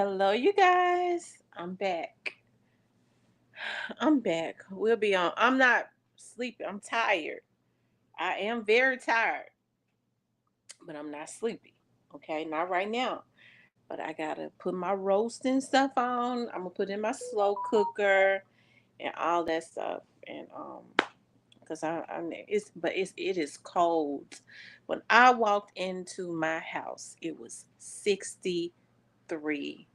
Hello, you guys. I'm back. I'm back. We'll be on. I'm not sleepy. I'm tired. I am very tired, but I'm not sleepy. Okay, not right now. But I gotta put my roasting stuff on. I'm gonna put in my slow cooker and all that stuff. And because it is cold. When I walked into my house, it was 63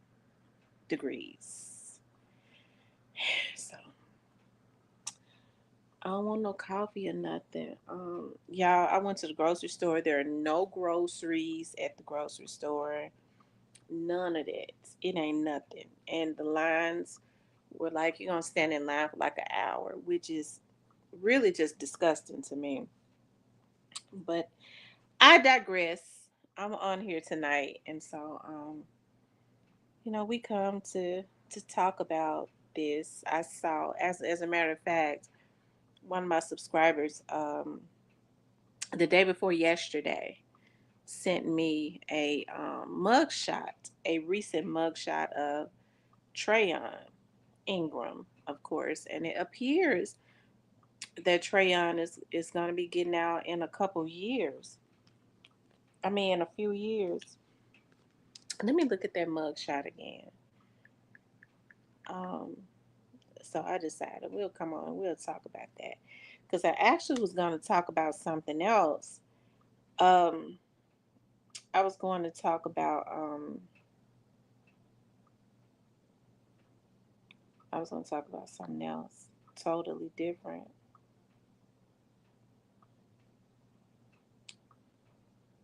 degrees. So I don't want no coffee or nothing. Y'all, I went to the grocery store. There are no groceries at the grocery store. None of that. It ain't nothing. And the lines were like you're gonna stand in line for like an hour, which is really just disgusting to me. But I digress. I'm on here tonight, and so we come to talk about this. I saw, as a matter of fact, one of my subscribers the day before yesterday sent me a mugshot, a recent mugshot of Treyon Ingram, of course, and it appears that Treyon is going to be getting out in a couple years. I mean, in a few years. Let me look at that mugshot again. Um, so I decided we'll come on, we'll talk about that because I actually was going to talk about something else. Um, I was going to talk about something else totally different.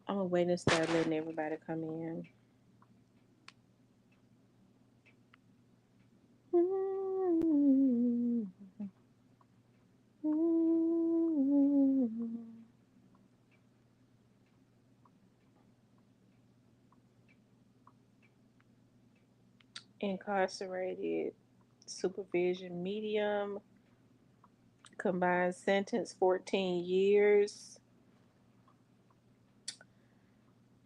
I'm gonna wait and start letting everybody come in. Incarcerated, supervision medium, combined sentence 14 years.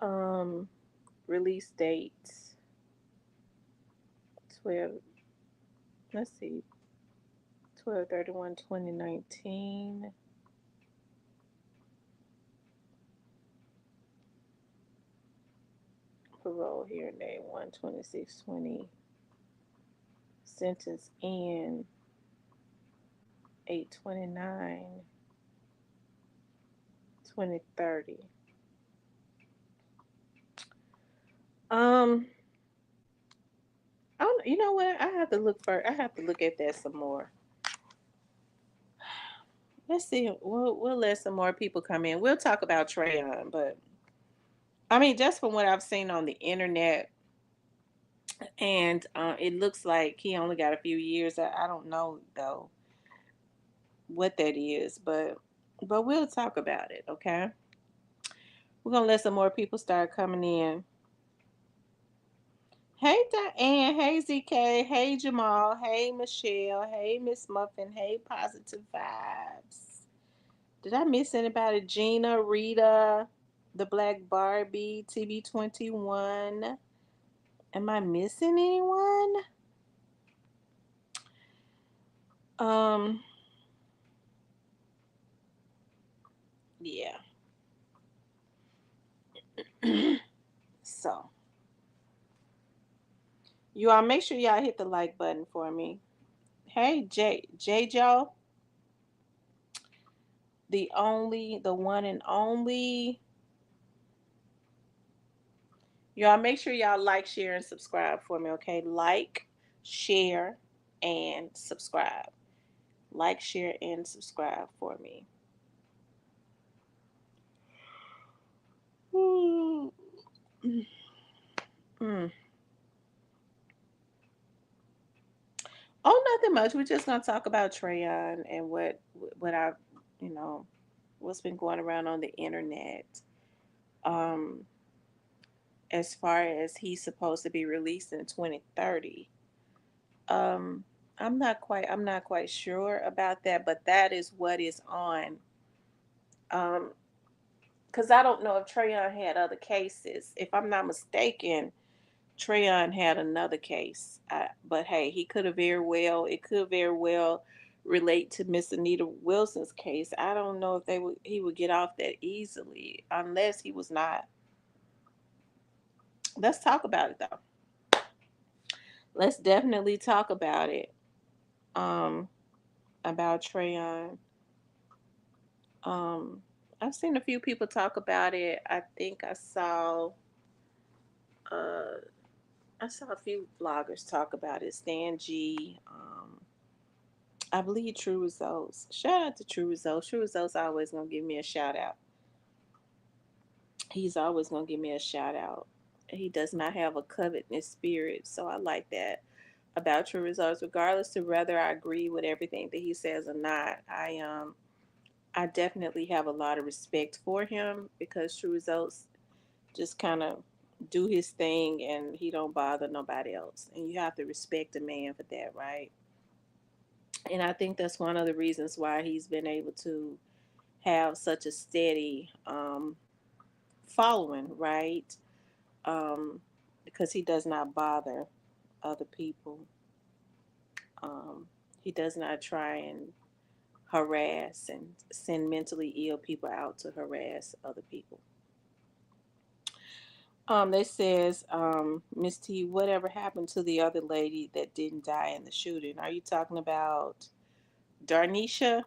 Um, Release date 12. Let's see, 12/31/2019. Parole hearing date 1/26/20. Sentence in 8/29/2030. Um, I don't, you know what? I have to look for. I have to look at that some more. Let's see. We'll let some more people come in. We'll talk about Trayon, but I mean, just from what I've seen on the internet, and it looks like he only got a few years. I don't know though what that is, but we'll talk about it. Okay, we're gonna let some more people start coming in. Hey Diane, hey ZK, hey Jamal, hey Michelle, hey Miss Muffin, hey Positive Vibes. Did I miss anybody? Gina, Rita, the Black Barbie, TB21. Am I missing anyone? Um, yeah. So, you all make sure y'all hit the like button for me. Hey J Joe, the one and only. Y'all make sure y'all like, share, and subscribe for me, okay? Like, share, and subscribe. Like, share, and subscribe for me. Mm. Mm. Oh, nothing much. We're just gonna talk about Treyon and what I've you know what's been going around on the internet. Um, as far as he's supposed to be released in 2030. Um, I'm not quite sure about that, but that is what is on. Um, because I don't know if Treyon had other cases. If I'm not mistaken, Treyon had another case, but hey, it could very well relate to Miss Anita Wilson's case. I don't know if he would get off that easily unless he was not. Let's talk about it though. Let's definitely talk about it. Um, about Treyon. Um, I've seen a few people talk about it. Uh, I saw a few bloggers talk about it. Stan G. I believe True Results. Shout out to True Results. True Results always gonna give me a shout out. He's always gonna give me a shout out. He does not have a covetousness spirit, so I like that about True Results. Regardless to whether I agree with everything that he says or not, I definitely have a lot of respect for him because True Results just kind of do his thing and he don't bother nobody else. And you have to respect a man for that, right? And I think that's one of the reasons why he's been able to have such a steady following, right? Um, because he does not bother other people. Um, he does not try and harass and send mentally ill people out to harass other people. They says, Miss T, whatever happened to the other lady that didn't die in the shooting? Are you talking about Darnisha?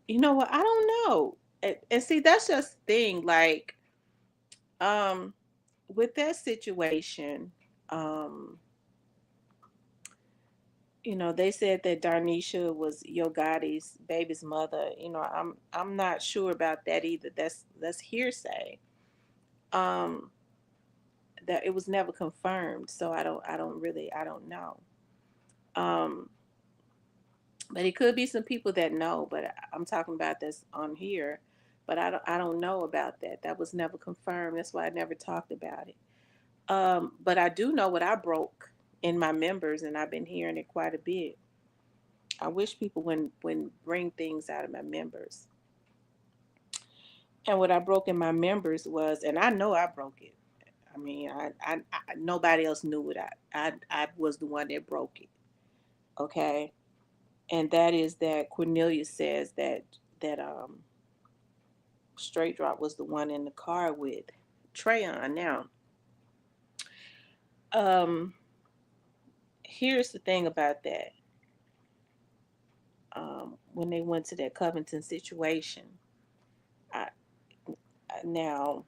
You know what? I don't know. And see, that's just the thing. Like, um, with that situation, um, they said that Darnisha was Yo Gotti's baby's mother. I'm not sure about that either. That's hearsay. Um, that it was never confirmed, so I don't know. Um, but it could be some people that know, but I'm talking about this on here. But I don't know about that. That was never confirmed. That's why I never talked about it. But I do know what I broke in my members, and I've been hearing it quite a bit. I wish people when bring things out of my members. And what I broke in my members was, and I know I broke it. I mean, I nobody else knew it. I was the one that broke it. Okay, and that is that Cornelia says that Straight Drop was the one in the car with Treyon. Now, um, here's the thing about that. When they went to that Covington situation, I, now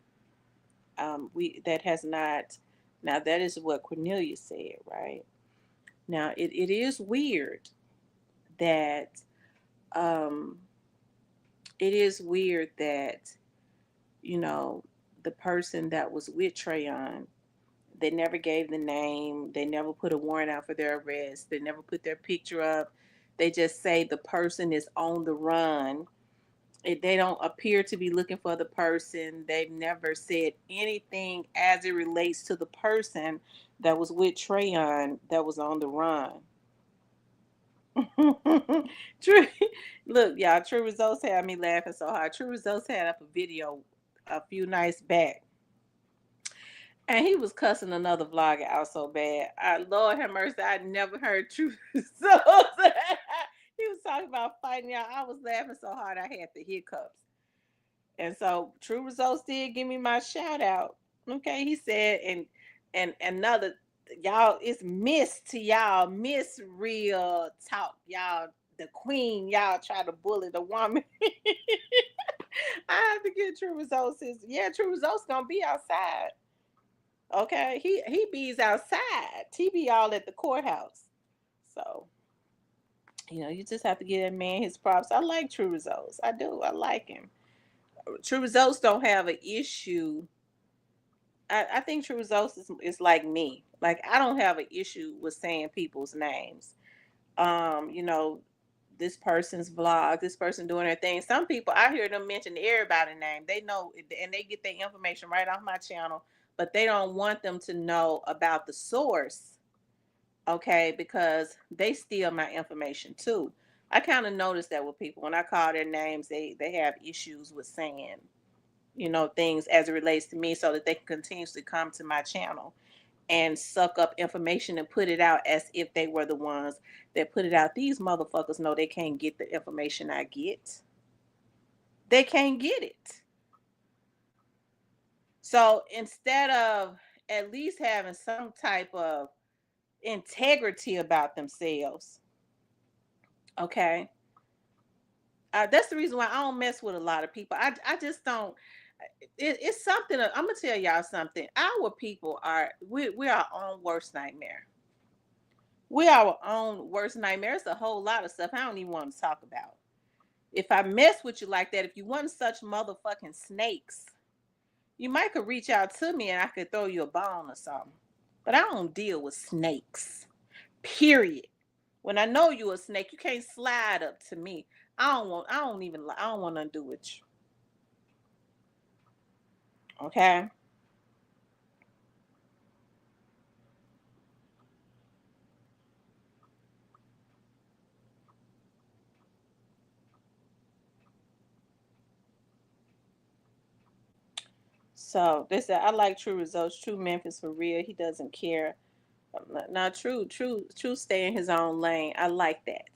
we that has not. Now that is what Cornelia said, right? Now it is weird that um, it is weird that you know the person that was with Treyon, they never gave the name, they never put a warrant out for their arrest, they never put their picture up. They just say the person is on the run. They don't appear to be looking for the person. They've never said anything as it relates to the person that was with Treyon that was on the run. True, look, y'all. True Results had me laughing so hard. True Results had up a video a few nights back, and he was cussing another vlogger out so bad. Lord have mercy, I never heard True Results. He was talking about fighting y'all. I was laughing so hard I had the hiccups. And so True Results did give me my shout out. Okay, he said, and another y'all, it's Miss to y'all, Miss Real Talk, y'all, the queen, y'all try to bully the woman. I have to get True Results. Yeah, True Results gonna be outside. Okay, he bees outside. He be all at the courthouse. So you just have to give that man his props. I like True Results. I do. I like him. True Results don't have an issue. I think True Results is like me. Like I don't have an issue with saying people's names. You know, this person's vlog, this person doing their thing. Some people I hear them mention everybody's name. They know and they get their information right off my channel, but they don't want them to know about the source. Okay, because they steal my information too. I kind of notice that with people when I call their names, they have issues with saying things as it relates to me so that they can continuously come to my channel. and suck up information and put it out as if they were the ones that put it out. These motherfuckers know they can't get the information I get. They can't get it. So instead of at least having some type of integrity about themselves, okay, that's the reason why I don't mess with a lot of people. I just don't. It's something. I'm gonna tell y'all something. Our people are we're our own worst nightmare. We're our own worst nightmare. It's a whole lot of stuff I don't even want to talk about. If I mess with you like that, if you want such motherfucking snakes, you might could reach out to me and I could throw you a bone or something. But I don't deal with snakes. Period. When I know you a snake, you can't slide up to me. I don't want nothing to do with you. Okay? So they said I like True Results. True Memphis for real. He doesn't care. Not True stay in his own lane. I like that.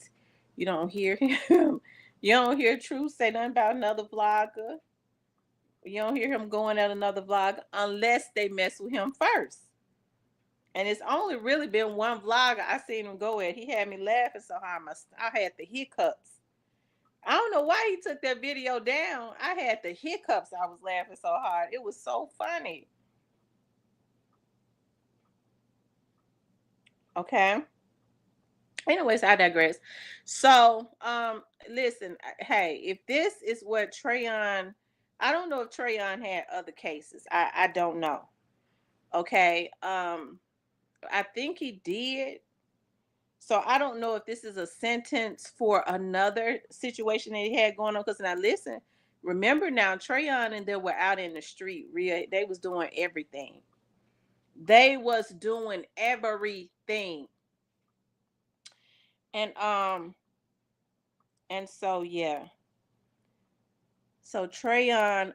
You don't hear him. You don't hear True say nothing about another vlogger. You don't hear him going at another vlogger unless they mess with him first. And it's only really been one vlogger I seen him go at. He had me laughing so hard. I had the hiccups. I don't know why he took that video down. I had the hiccups. I was laughing so hard. It was so funny. Okay. Anyways, I digress. So, listen, hey, if this is what Treyon, I don't know if Treyon had other cases. I don't know. Okay. I think he did. So I don't know if this is a sentence for another situation that he had going on. Because now listen, remember now, Treyon and they were out in the street. Real, they was doing everything. They was doing everything. And and so yeah. So Treyon,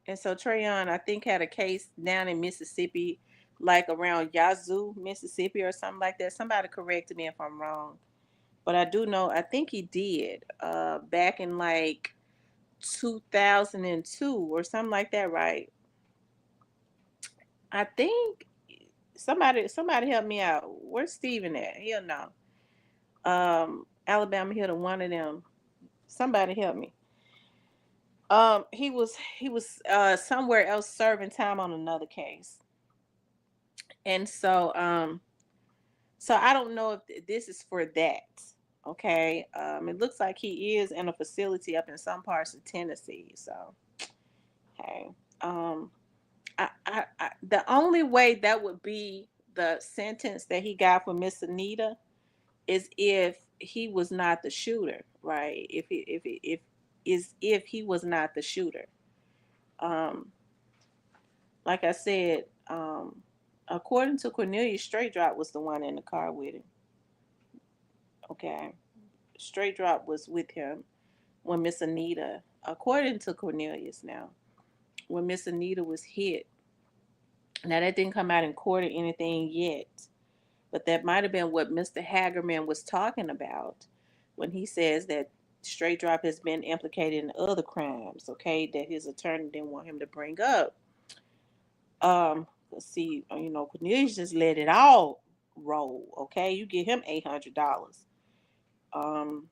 and so Treyon, I think had a case down in Mississippi, like around Yazoo, Mississippi, or something like that. Somebody correct me if I'm wrong, but I do know I think he did. Back in like 2002 or something like that, right? I think somebody help me out. Where's Steven at? He'll know. Alabama hit a one of them. Somebody help me. He was somewhere else serving time on another case, and so I don't know if this is for that. Okay, it looks like he is in a facility up in some parts of Tennessee. So, hey, um, the only way that would be the sentence that he got for Miss Anita is if he was not the shooter, right? If he was not the shooter. Um, like I said, according to Cornelia, Straight Drop was the one in the car with him. Okay, Straight Drop was with him when Miss Anita, according to Cornelius now, when Miss Anita was hit. Now that didn't come out in court or anything yet, but that might have been what Mr. Hagerman was talking about when he says that Straight Drop has been implicated in other crimes, okay, that his attorney didn't want him to bring up. Let's see, Cornelius just let it all roll, okay? You give him $800. Um,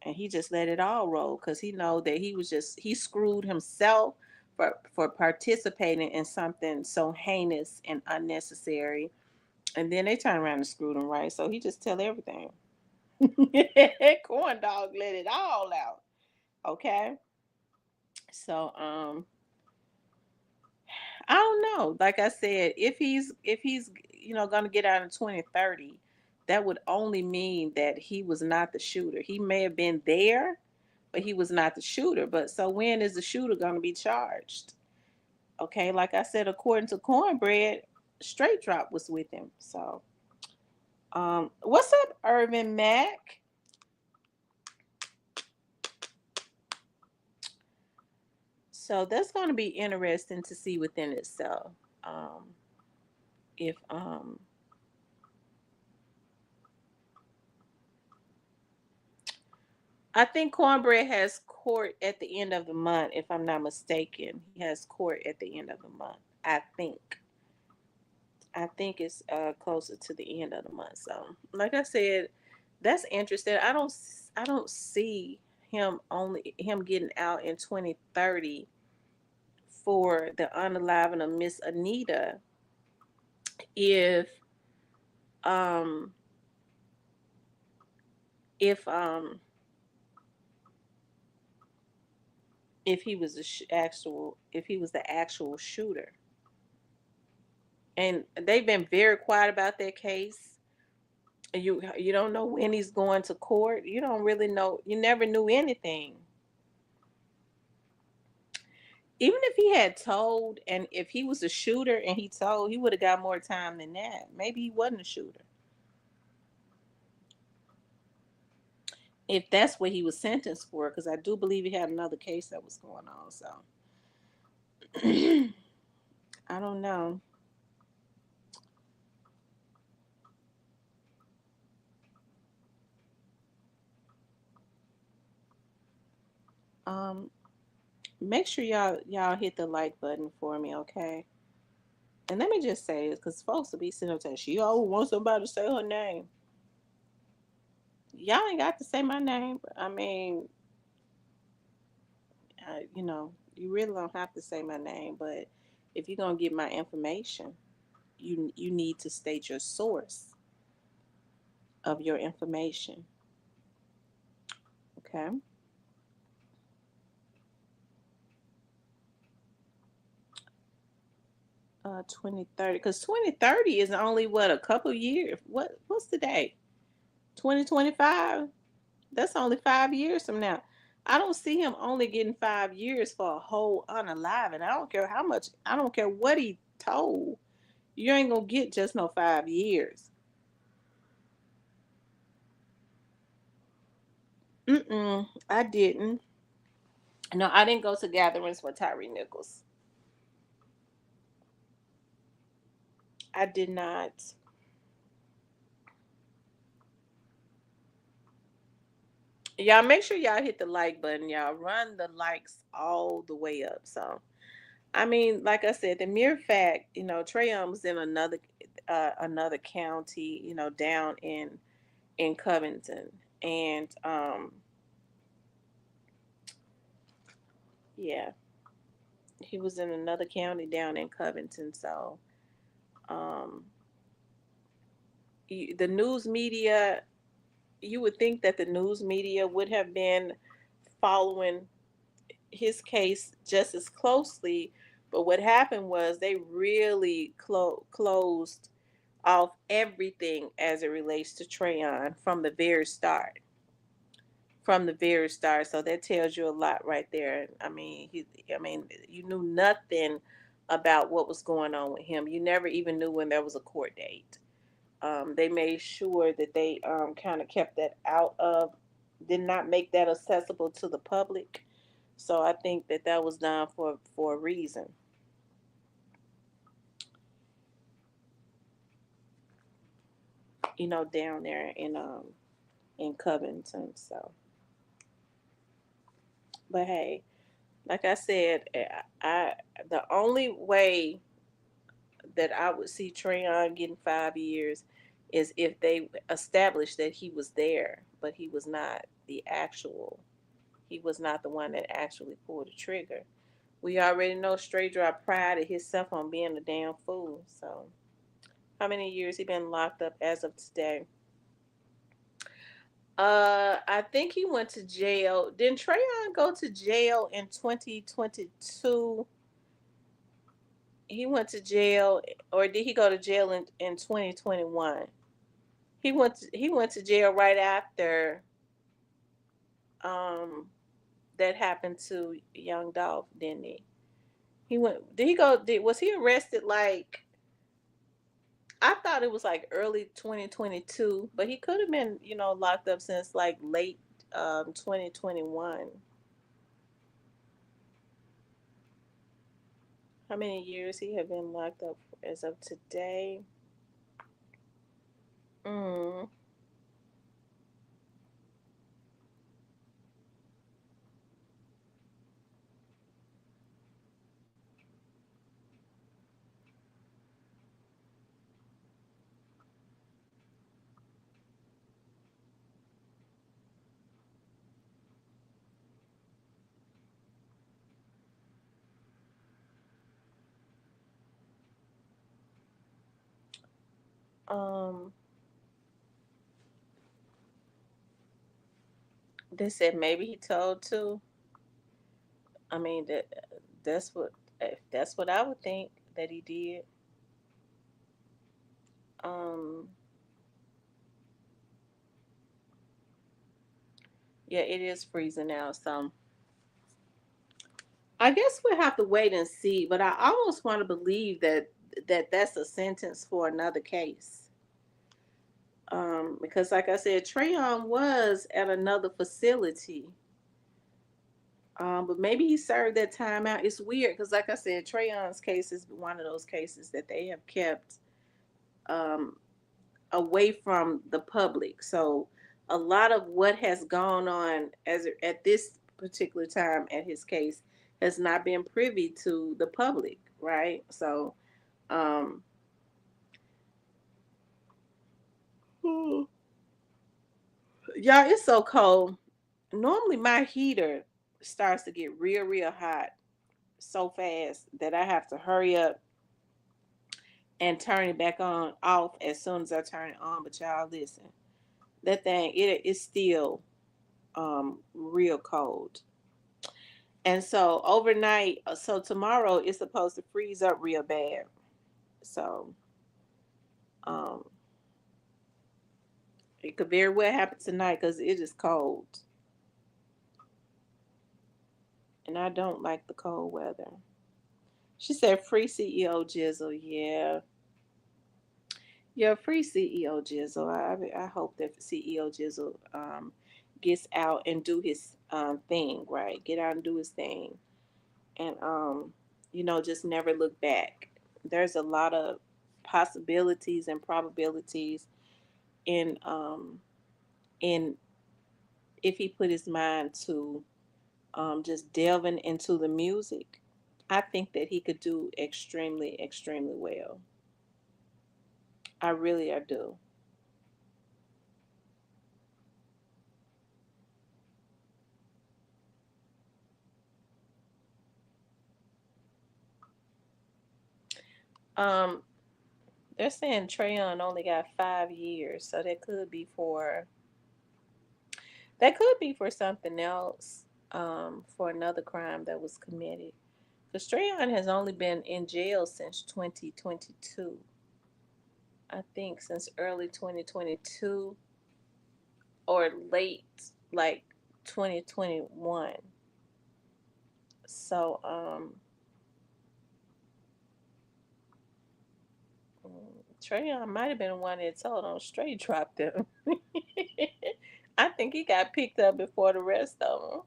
and he just let it all roll because he know that he screwed himself for participating in something so heinous and unnecessary, and then they turn around and screwed him, right? So he just tell everything. Corn dog let it all out. Okay. So I don't know. Like I said, if he's gonna get out in 2030, that would only mean that he was not the shooter. He may have been there, but he was not the shooter. But so when is the shooter gonna be charged? Okay, like I said, according to Cornbread, Straight Drop was with him. So what's up, Irvin Mack? So that's going to be interesting to see within itself. If I think Cornbread has court at the end of the month, if I'm not mistaken. He has court at the end of the month. I think. I think it's closer to the end of the month. So, like I said, that's interesting. I don't see him getting out in 2030 for the unaliving of Miss Anita if um if um if he was if he was the actual shooter. And they've been very quiet about that case. You don't know when he's going to court. You don't really know. You never knew anything. Even if he had told, and if he was a shooter and he told, he would have got more time than that. Maybe he wasn't a shooter. If that's what he was sentenced for, because I do believe he had another case that was going on. So I don't know. Um, Make sure y'all hit the like button for me, okay? And let me just say this, because folks will be sitting up saying, she always wants somebody to say her name. Y'all ain't got to say my name. I mean, you really don't have to say my name, but if you're gonna get my information, you need to state your source of your information. Okay. 2030, because 2030 is only what, a couple years. What's the date? 2025. That's only 5 years from now. I don't see him only getting 5 years for a whole unalive, and I don't care how much. I don't care what he told. You ain't gonna get just no 5 years. I didn't. No, I didn't go to gatherings with Tyree Nichols. I did not. Y'all make sure y'all hit the like button. Y'all run the likes all the way up. So, I mean, like I said, the mere fact, Trayon was in another county, down in Covington, and yeah, he was in another county down in Covington. So, um, the news media, you would think that the news media would have been following his case just as closely, but what happened was they really closed off everything as it relates to Treyon from the very start. From the very start, so that tells you a lot right there. I mean, you knew nothing about what was going on with him. You never even knew when there was a court date. They made sure that they kind of kept that out of, did not make that accessible to the public. So I think that that was done for a reason, down there in Covington. So, but hey, like I said, I the only way that I would see Treyon getting 5 years is if they established that he was there, but he was not the actual. He was not the one that actually pulled the trigger. We already know Straight Drop prided himself on being a damn fool. So, how many years he been locked up as of today? I think he went to jail. Didn't Trayon go to jail in 2022? He went to jail, or did he go to jail in 2021? He went to jail right after um that happened to young Dolph, didn't he? He went. Did he go? Was he arrested? Like, I thought it was like early 2022, but he could have been, locked up since like late 2021. How many years he have been locked up as of today? Mm, um, they said maybe he told too. I mean that's what if that's what I would think that he did. Um, yeah, it is freezing now, so I guess we'll have to wait and see. But I almost want to believe that's a sentence for another case. Because like I said, Treyon was at another facility. But maybe he served that time out. It's weird because, like I said, Treyon's case is one of those cases that they have kept um, away from the public. So a lot of what has gone on as at this particular time at his case has not been privy to the public, right? So, um, y'all, it's so cold. Normally, my heater starts to get real hot so fast that I have to hurry up and turn it back on off as soon as I turn it on. But y'all, listen, that thing it is still real cold. And so overnight, so tomorrow it's supposed to freeze up real bad. So um, it could very well happen tonight because it is cold, and I don't like the cold weather. She said, "Free CEO Jizzle, yeah, yeah, free CEO Jizzle. I hope that CEO Jizzle gets out and do his thing, right? Get out and do his thing, and just never look back. There's a lot of possibilities and probabilities in in if he put his mind to just delving into the music. I think that he could do extremely well. I do. Um, they're saying Trayon only got 5 years, so that could be for something else, for another crime that was committed. Because Trayon has only been in jail since 2022. I think since early 2022 or late like 2021. So Trayon might have been the one that told on straight dropped them. I think he got picked up before the rest of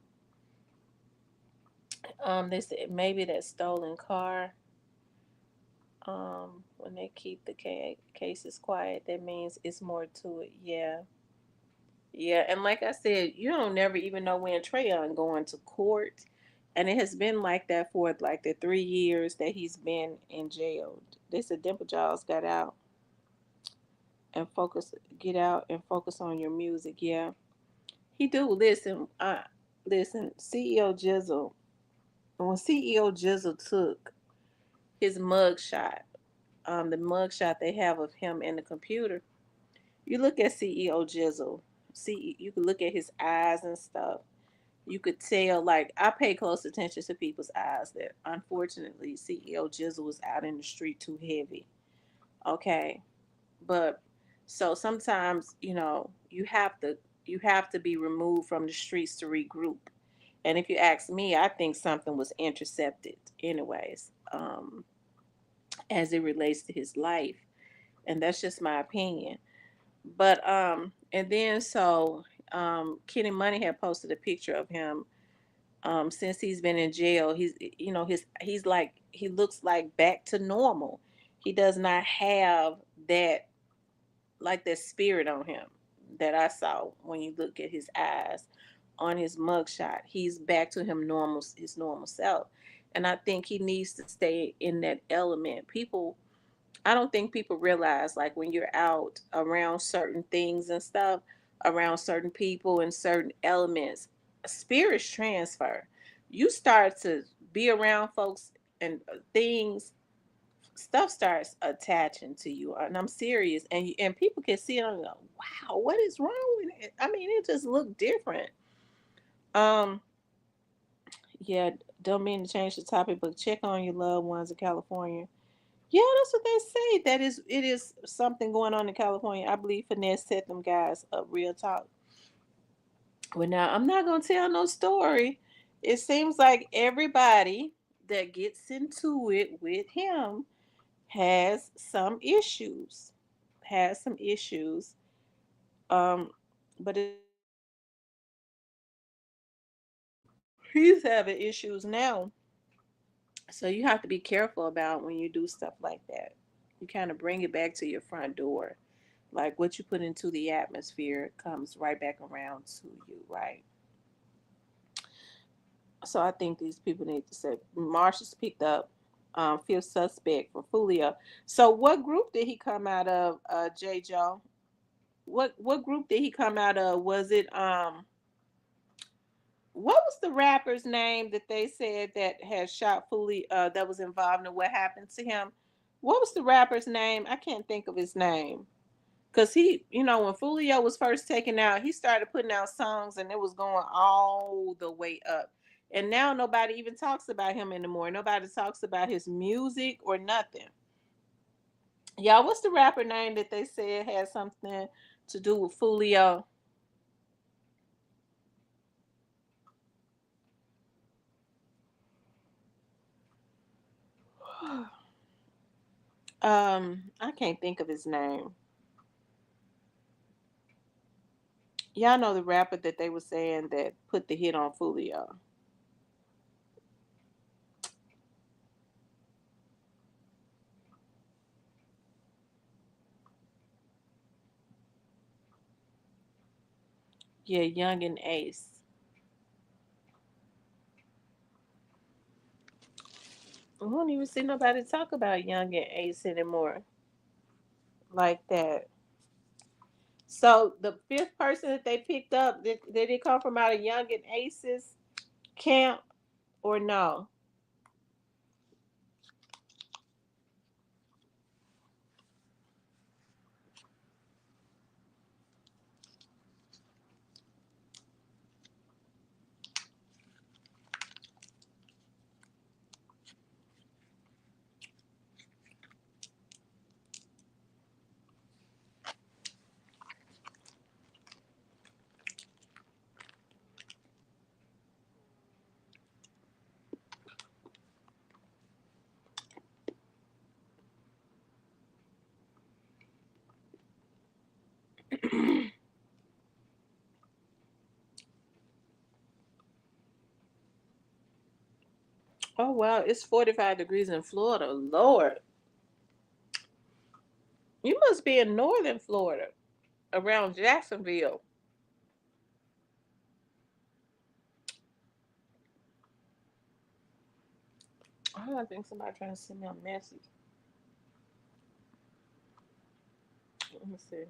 them. They said maybe that stolen car. When they keep the cases quiet, that means it's more to it. Yeah, yeah. And like I said, you don't never even know when Trayon going to court, and it has been like that for like the 3 years that he's been in jail. They said Dimple Giles got out and get out and focus on your music. Yeah, he do. Listen, listen. CEO Jizzle. When CEO Jizzle took his mugshot, the mugshot they have of him in the computer, you look at CEO Jizzle. See, you can look at his eyes and stuff. You could tell, like, I pay close attention to people's eyes. That unfortunately, CEO Jizzle was out in the street too heavy. Okay, but so sometimes you have to be removed from the streets to regroup. And if you ask me, I think something was intercepted, anyways, as it relates to his life, and that's just my opinion. But and then so Kenny Money had posted a picture of him since he's been in jail. He's like he looks like back to normal. He does not have that, like that spirit on him that I saw when you look at his eyes on his mugshot. He's back to his normal self. And I think he needs to stay in that element. I don't think people realize, like, when you're out around certain things and stuff, around certain people and certain elements, spirits transfer. You start to be around folks and things, stuff starts attaching to you. And I'm serious. And people can see it and go, wow, what is wrong with it? I mean, it just looked different. Um, yeah, don't mean to change the topic, but check on your loved ones in California. Yeah, that's what they say. It is something going on in California. I believe Finesse set them guys up, real talk. Well, now I'm not gonna tell no story. It seems like everybody that gets into it with him has some issues. Has some issues. Um, but it seems like he's having issues now. So you have to be careful about when you do stuff like that. You kind of bring it back to your front door. Like what you put into the atmosphere comes right back around to you, right? So I think these people need to say Marshall's picked up fifth suspect for Folio. So what group did he come out of, J Joe? What group did he come out of? Was it what was the rapper's name that they said that had shot Foley, that was involved in what happened to him? What was the rapper's name? I can't think of his name. Cause he, when Folio was first taken out, he started putting out songs and it was going all the way up. And now nobody even talks about him anymore. Nobody talks about his music or nothing. Y'all, what's the rapper name that they said had something to do with Folio? I can't think of his name. Y'all know the rapper that they were saying that put the hit on Folio. Yeah, Young and Ace. I don't even see nobody talk about Young and Ace anymore like that. So the fifth person that they picked up, did it come from out of Young and Aces camp or no? Oh wow, it's 45 degrees in Florida. Lord, you must be in northern Florida, around Jacksonville. Oh, I think somebody trying to send me a message. Let me see.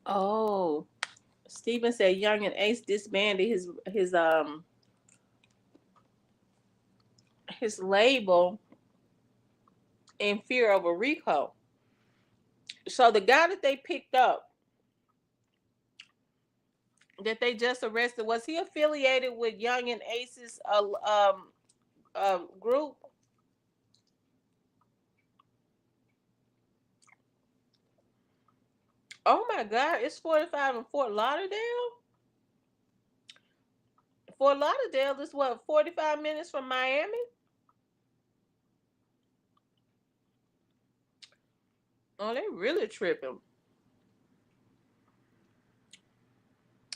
Oh, Steven said Young and Ace disbanded his label in fear of a RICO. So the guy that they picked up, that they just arrested, was he affiliated with Young and Ace's group? Oh my God, it's 45 in Fort Lauderdale. Fort Lauderdale is what, 45 minutes from Miami? Oh, they really tripping.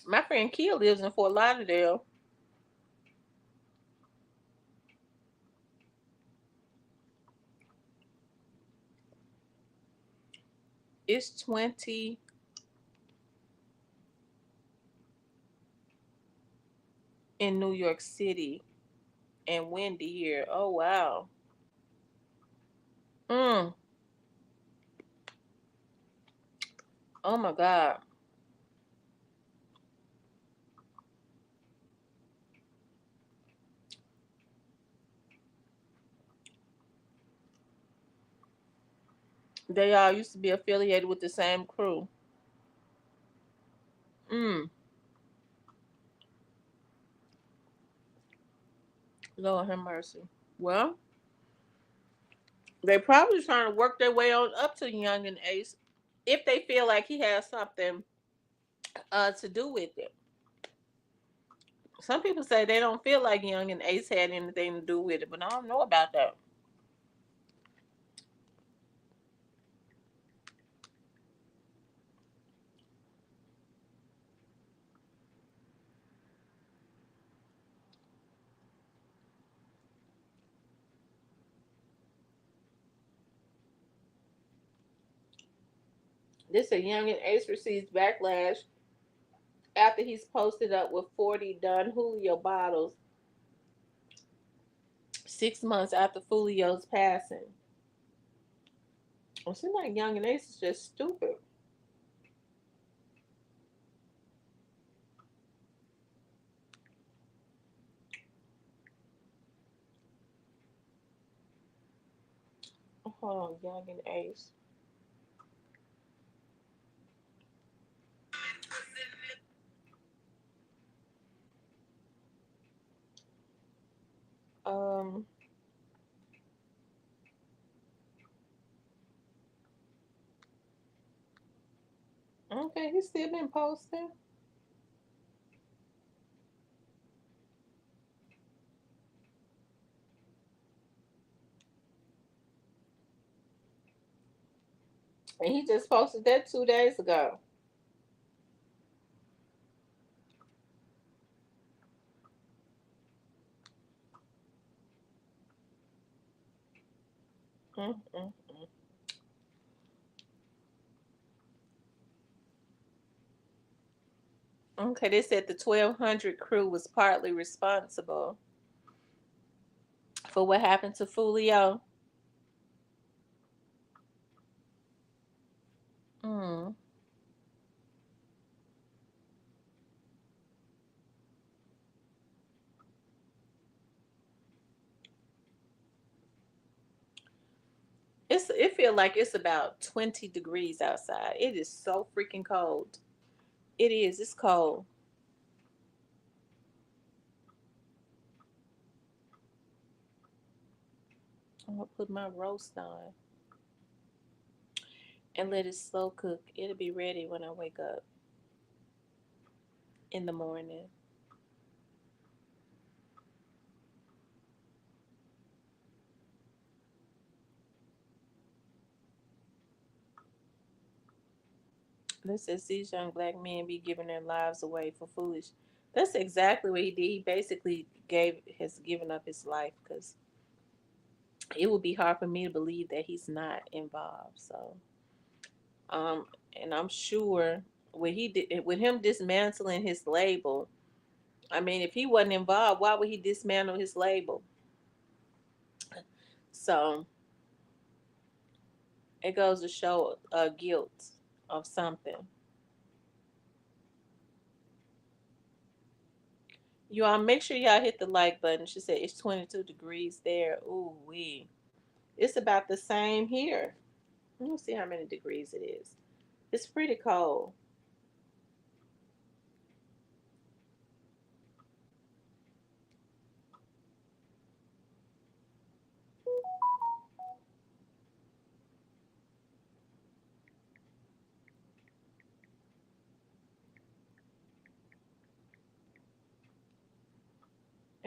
My friend Kia lives in Fort Lauderdale. It's 20 in New York City and windy here. Oh wow. Mm. Oh my God. They all used to be affiliated with the same crew. Mm. Lord have mercy. Well, they probably trying to work their way on up to Young and Ace if they feel like he has something to do with it. Some people say they don't feel like Young and Ace had anything to do with it, but I don't know about that. This a Young and Ace receives backlash after he's posted up with 40 Don Julio bottles 6 months after Folio's passing. It seems like Young and Ace is just stupid. Hold on, Young and Ace. Um, okay, he's still been posting. And he just posted that 2 days ago. Mm-mm. Okay, they said the 1200 crew was partly responsible for what happened to Folio. Mm. It feel like it's about 20 degrees outside. It is so freaking cold. It is. It's cold. I'm gonna put my roast on and let it slow cook. It'll be ready when I wake up in the morning. This says these young black men be giving their lives away for foolish. That's exactly what he did. He basically has given up his life because it would be hard for me to believe that he's not involved. So, um, and I'm sure when he did, with him dismantling his label, I mean, if he wasn't involved, why would he dismantle his label? So it goes to show guilt of something. You all make sure y'all hit the like button. She said it's 22 degrees there. Ooh wee. It's about the same here. Let me see how many degrees it is. It's pretty cold.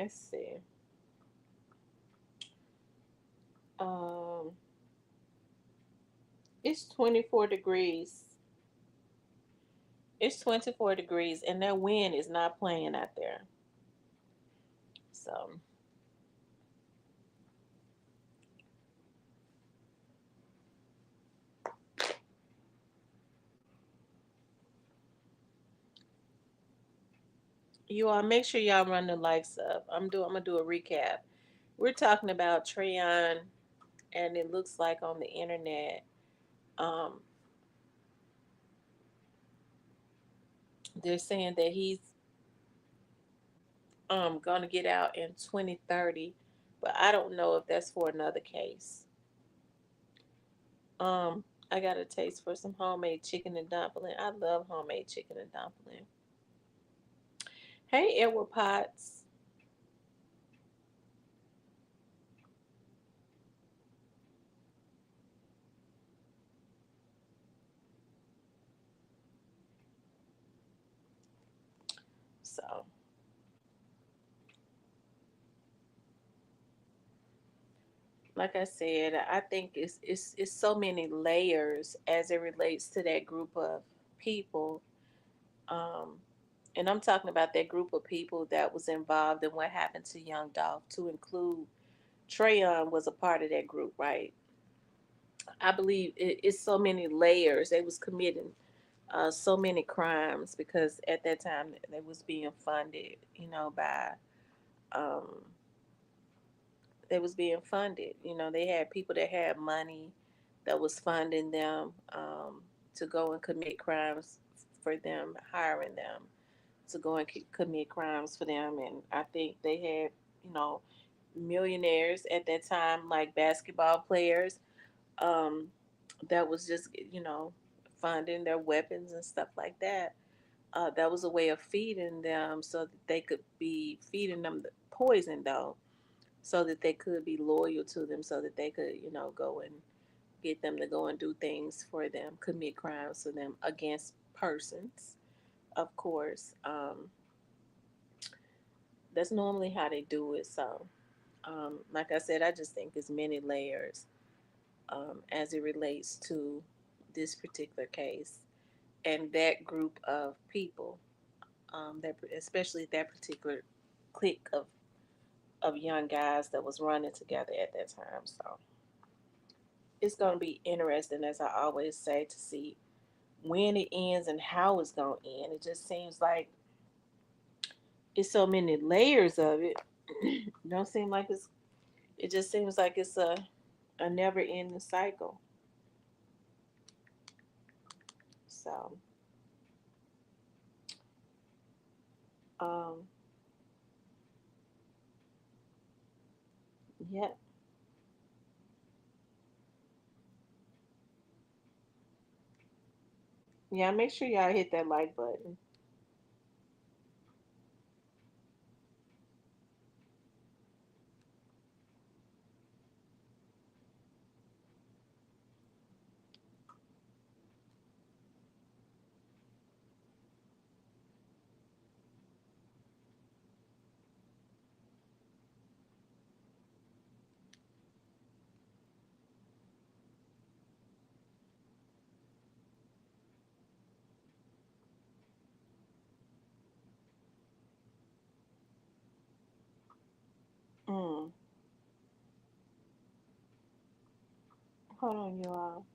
Let's see. Um, it's 24 degrees. It's 24 degrees, and that wind is not playing out there. So, you all make sure y'all run the likes up. I'm gonna do a recap. We're talking about Treon, and it looks like on the internet, um, they're saying that he's gonna get out in 2030, but I don't know if that's for another case. Um, I got a taste for some homemade chicken and dumpling. I love homemade chicken and dumpling. Hey, Edward Potts. So, like I said, I think it's so many layers as it relates to that group of people. Um, and I'm talking about that group of people that was involved in what happened to young Dolph, to include Trayon was a part of that group, right? I believe it's so many layers. They was committing so many crimes because at that time they was being funded, by um, they was being funded. They had people that had money that was funding them to go and commit crimes for them, hiring them to go and commit crimes for them. And I think they had, millionaires at that time, like basketball players, um, that was just, funding their weapons and stuff like that. That was a way of feeding them so that they could be feeding them the poison, though, so that they could be loyal to them, so that they could, go and get them to go and do things for them, commit crimes for them against persons, of course. That's normally how they do it. So, like I said, I just think it's many layers as it relates to this particular case and that group of people, that especially that particular clique of young guys that was running together at that time. So it's going to be interesting, as I always say, to see when it ends and how it's going to end. It just seems like it's so many layers of it. Don't seem like it's. It just seems like it's a never ending cycle. So, um, yeah, yeah. Make sure y'all hit that like button. Mm. Hold on, you all.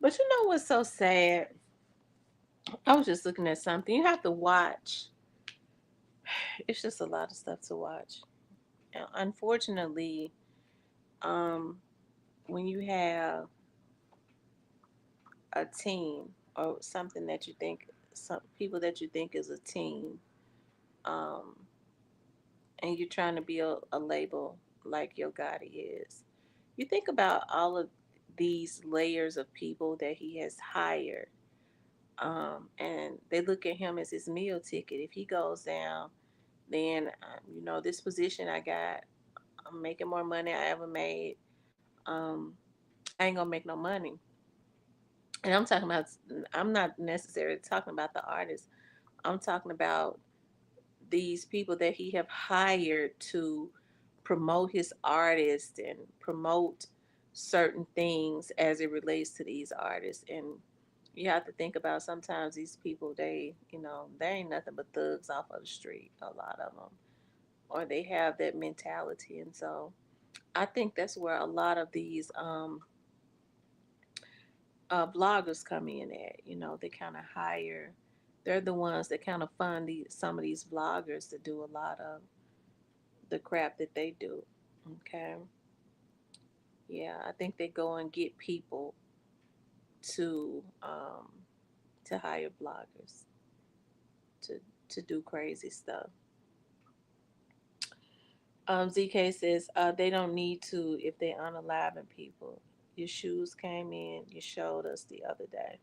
But you know what's so sad? I was just looking at something. You have to watch. It's just a lot of stuff to watch. Unfortunately, um, when you have a team or something that you think, some people that you think is a team, um, and you're trying to build a label like Yo Gotti is, you think about all of these layers of people that he has hired. And they look at him as his meal ticket. If he goes down, then this position I got, I'm making more money I ever made. Um, I ain't gonna make no money. And I'm not necessarily talking about the artist. I'm talking about these people that he have hired to promote his artist and promote certain things as it relates to these artists. And you have to think about sometimes these people, they ain't nothing but thugs off of the street, a lot of them, or they have that mentality. And so I think that's where a lot of these bloggers come in at. They kind of hire, they're the ones that kind of fund some of these bloggers to do a lot of the crap that they do. Okay. Yeah, I think they go and get people to um, to hire bloggers to do crazy stuff. ZK says they don't need to if they unaliving people. Your shoes came in. You showed us the other day.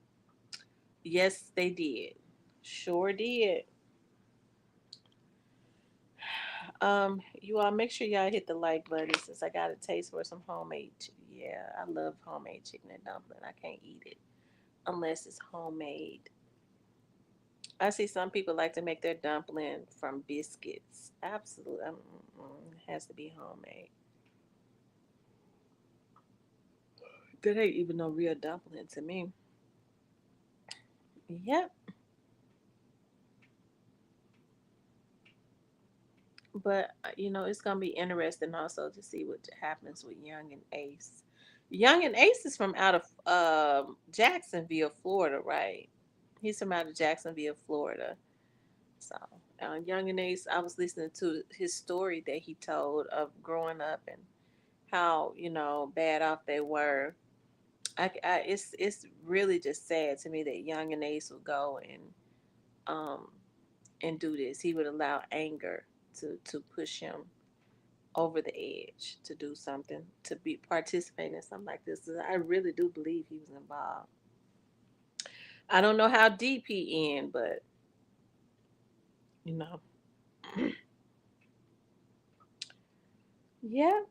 Yes, they did. Sure did. You all make sure y'all hit the like button since I got a taste for some homemade. Yeah, I love homemade chicken and dumpling. I can't eat it unless it's homemade. I see some people like to make their dumpling from biscuits. Absolutely, it has to be homemade. That ain't even no real dumpling to me. Yep, but it's gonna be interesting also to see what happens with Young and Ace. Young and Ace is from out of Jacksonville, Florida, right? He's from out of Jacksonville, Florida. So, Young and Ace, I was listening to his story that he told of growing up and how bad off they were. It's really just sad to me that Young and Ace would go um and do this. He would allow anger to push him over the edge to do something, to be participating in something like this. I really do believe he was involved. I don't know how deep he in, but you know, yeah.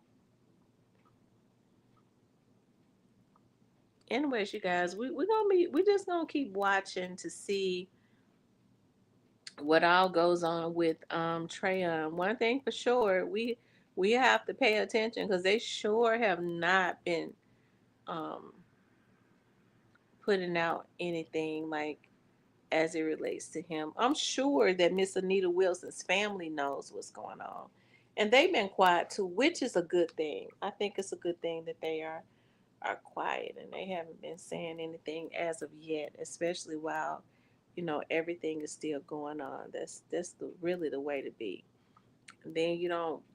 Anyways, you guys, we just gonna keep watching to see what all goes on with Treyon. One thing for sure, we have to pay attention because they sure have not been um putting out anything like as it relates to him. I'm sure that Miss Anita Wilson's family knows what's going on. And they've been quiet too, which is a good thing. I think it's a good thing that they are quiet and they haven't been saying anything as of yet, especially while everything is still going on. That's really the way to be. And then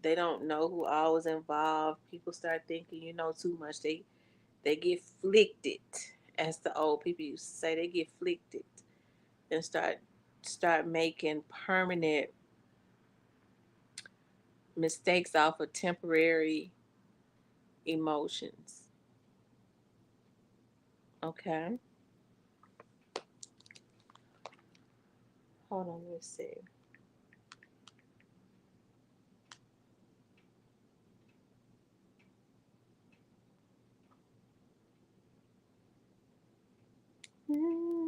they don't know who all was involved. People start thinking too much. They get flicked, as the old people used to say. They get flicked and start making permanent mistakes off of temporary emotions. Okay, hold on, let's see. Mm-hmm.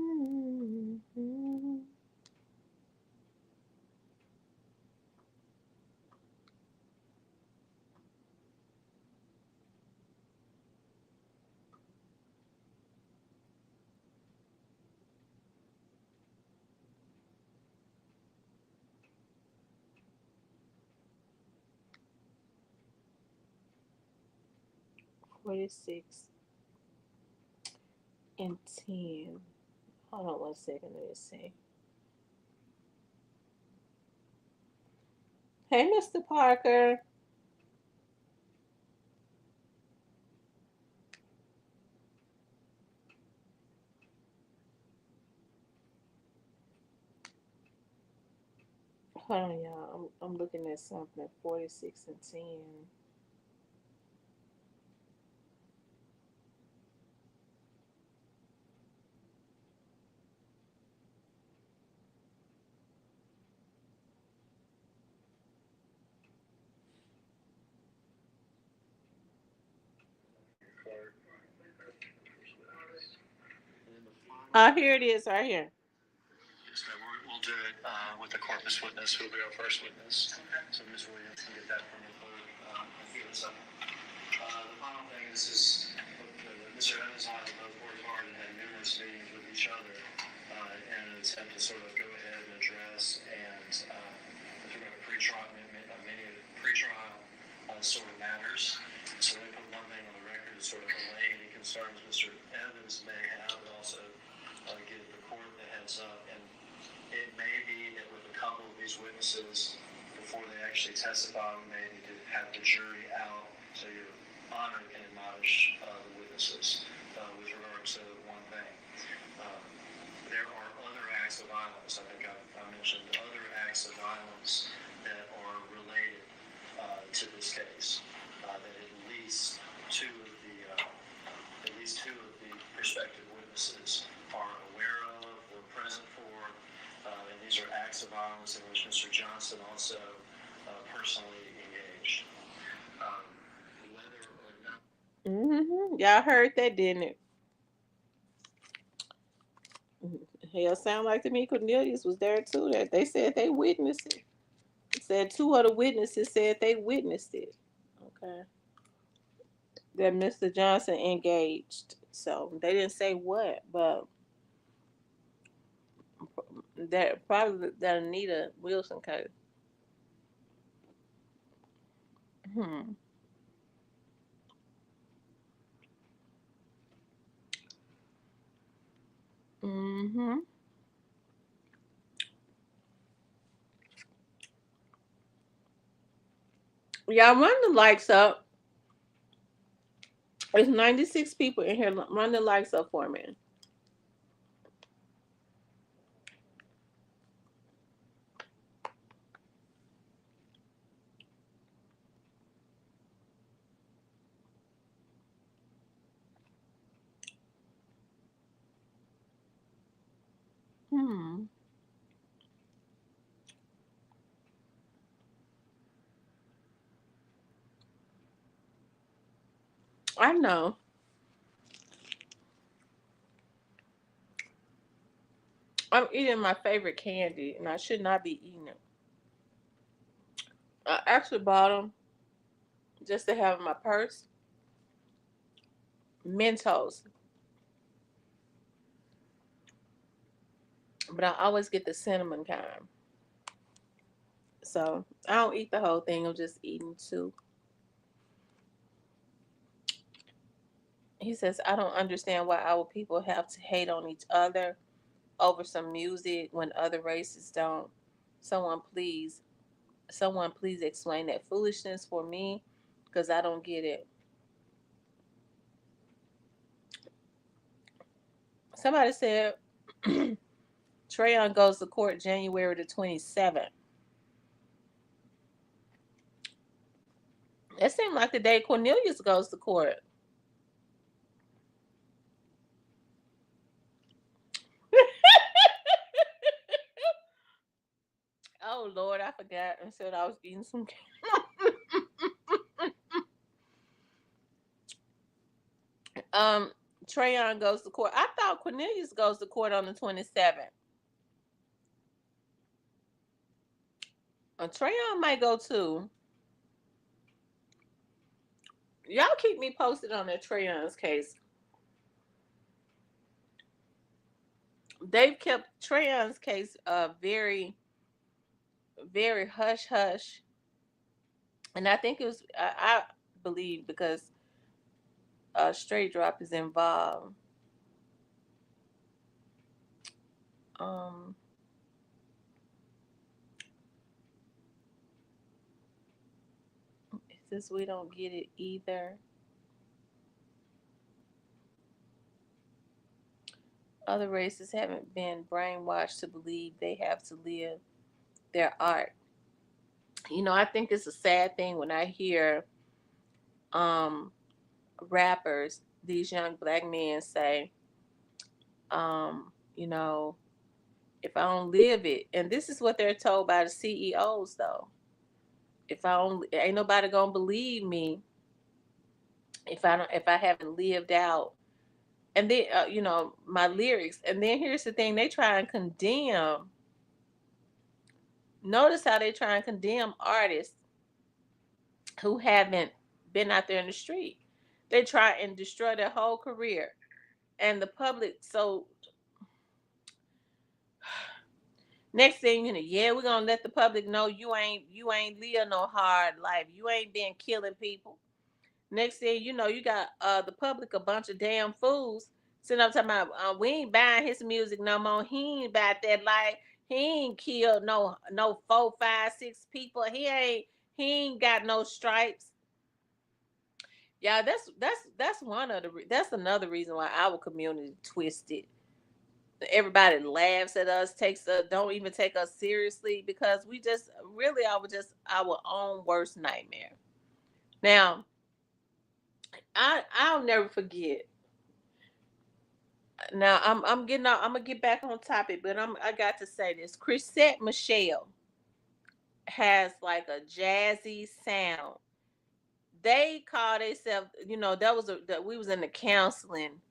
46 and 10. Hold on one second. Let's see. Hey, Mr. Parker. Hold on, y'all. I'm looking at something. 46 and 10. Here it is, right here. So we'll do it with the corpus witness, who will be our first witness. So Ms. Williams can get that from the clerk and give us up. The final thing is Mr. Evans and I have both worked hard and had numerous meetings with each other in an attempt to sort of go ahead and address and through pre-trial, many pre-trial sort of matters. So they put one thing on the record to sort of allay any concerns Mr. Evans may have, but also give the court the heads up. And it may be that with a couple of these witnesses, before they actually testify, we may need to have the jury out so your honor can admonish the witnesses with regards to one thing. There are other acts of violence. I think I mentioned other acts of violence that are related to this case that at least two of the prospective witnesses are aware of or present for, and these are acts of violence in which Mr. Johnson also personally engaged. Whether or not. Y'all heard that, didn't it? Hell, sound like to me Cornelius was there too. That they said they witnessed it. Said two other witnesses said they witnessed it. Okay. That Mr. Johnson engaged. So they didn't say what, but that probably that Anita Wilson case. Hmm. Mm-hmm. Y'all run the lights up. There's 96 people in here. Run the lights up for me. Hmm. I know. I'm eating my favorite candy, and I should not be eating it. I actually bought them just to have in my purse. Mentos, but I always get the cinnamon kind. So I don't eat the whole thing. I'm just eating two. He says, I don't understand why our people have to hate on each other over some music when other races don't. Someone please, someone please explain that foolishness for me because I don't get it. Somebody said Treyon goes to court January the 27th. It seemed like the day Cornelius goes to court. Oh Lord, I forgot and said I was eating some. um, Treyon goes to court. I thought Cornelius goes to court on the 27th. Treyon might go too. Y'all keep me posted on that Treyon's case. They've kept Treyon's case very, very hush hush, and I think it was I believe because Straight Drop is involved. Um, it's just we don't get it either. Other races haven't been brainwashed to believe they have to live their art. I think it's a sad thing when I hear um, rappers, these young black men say, you know, if I don't live it, and this is what they're told by the CEOs though. If I don't, ain't nobody gonna believe me if I haven't lived out And then, my lyrics. And then here's the thing: they try and condemn. Notice how they try and condemn artists who haven't been out there in the street. They try and destroy their whole career, and the public. So next thing you know, yeah, we're gonna let the public know you ain't live no hard life. You ain't been killing people. Next thing you know, you got the public a bunch of damn fools sitting up talking about we ain't buying his music no more. He ain't about that life. He ain't killed no 4, 5, 6 people. He ain't got no stripes. Yeah, that's one of the that's another reason why our community twisted. Everybody laughs at us, takes don't even take us seriously because we just really are just our own worst nightmare. Now, I'll never forget. Now I'm getting out, I'm gonna get back on topic, but I got to say this. Chrisette Michelle has like a jazzy sound. They call themselves, that was that we was in the counseling.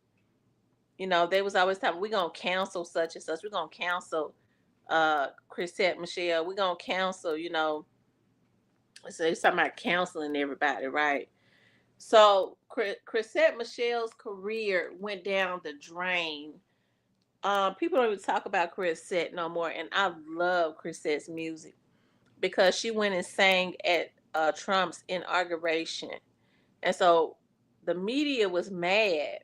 They was always talking, we're gonna counsel such and such. We're gonna counsel Chrisette Michelle. We're gonna counsel, so it's talking about counseling everybody, right? So Chrisette Michelle's career went down the drain. People don't even talk about Chrisette no more, and I love Chrisette's music because she went and sang at Trump's inauguration, and so the media was mad,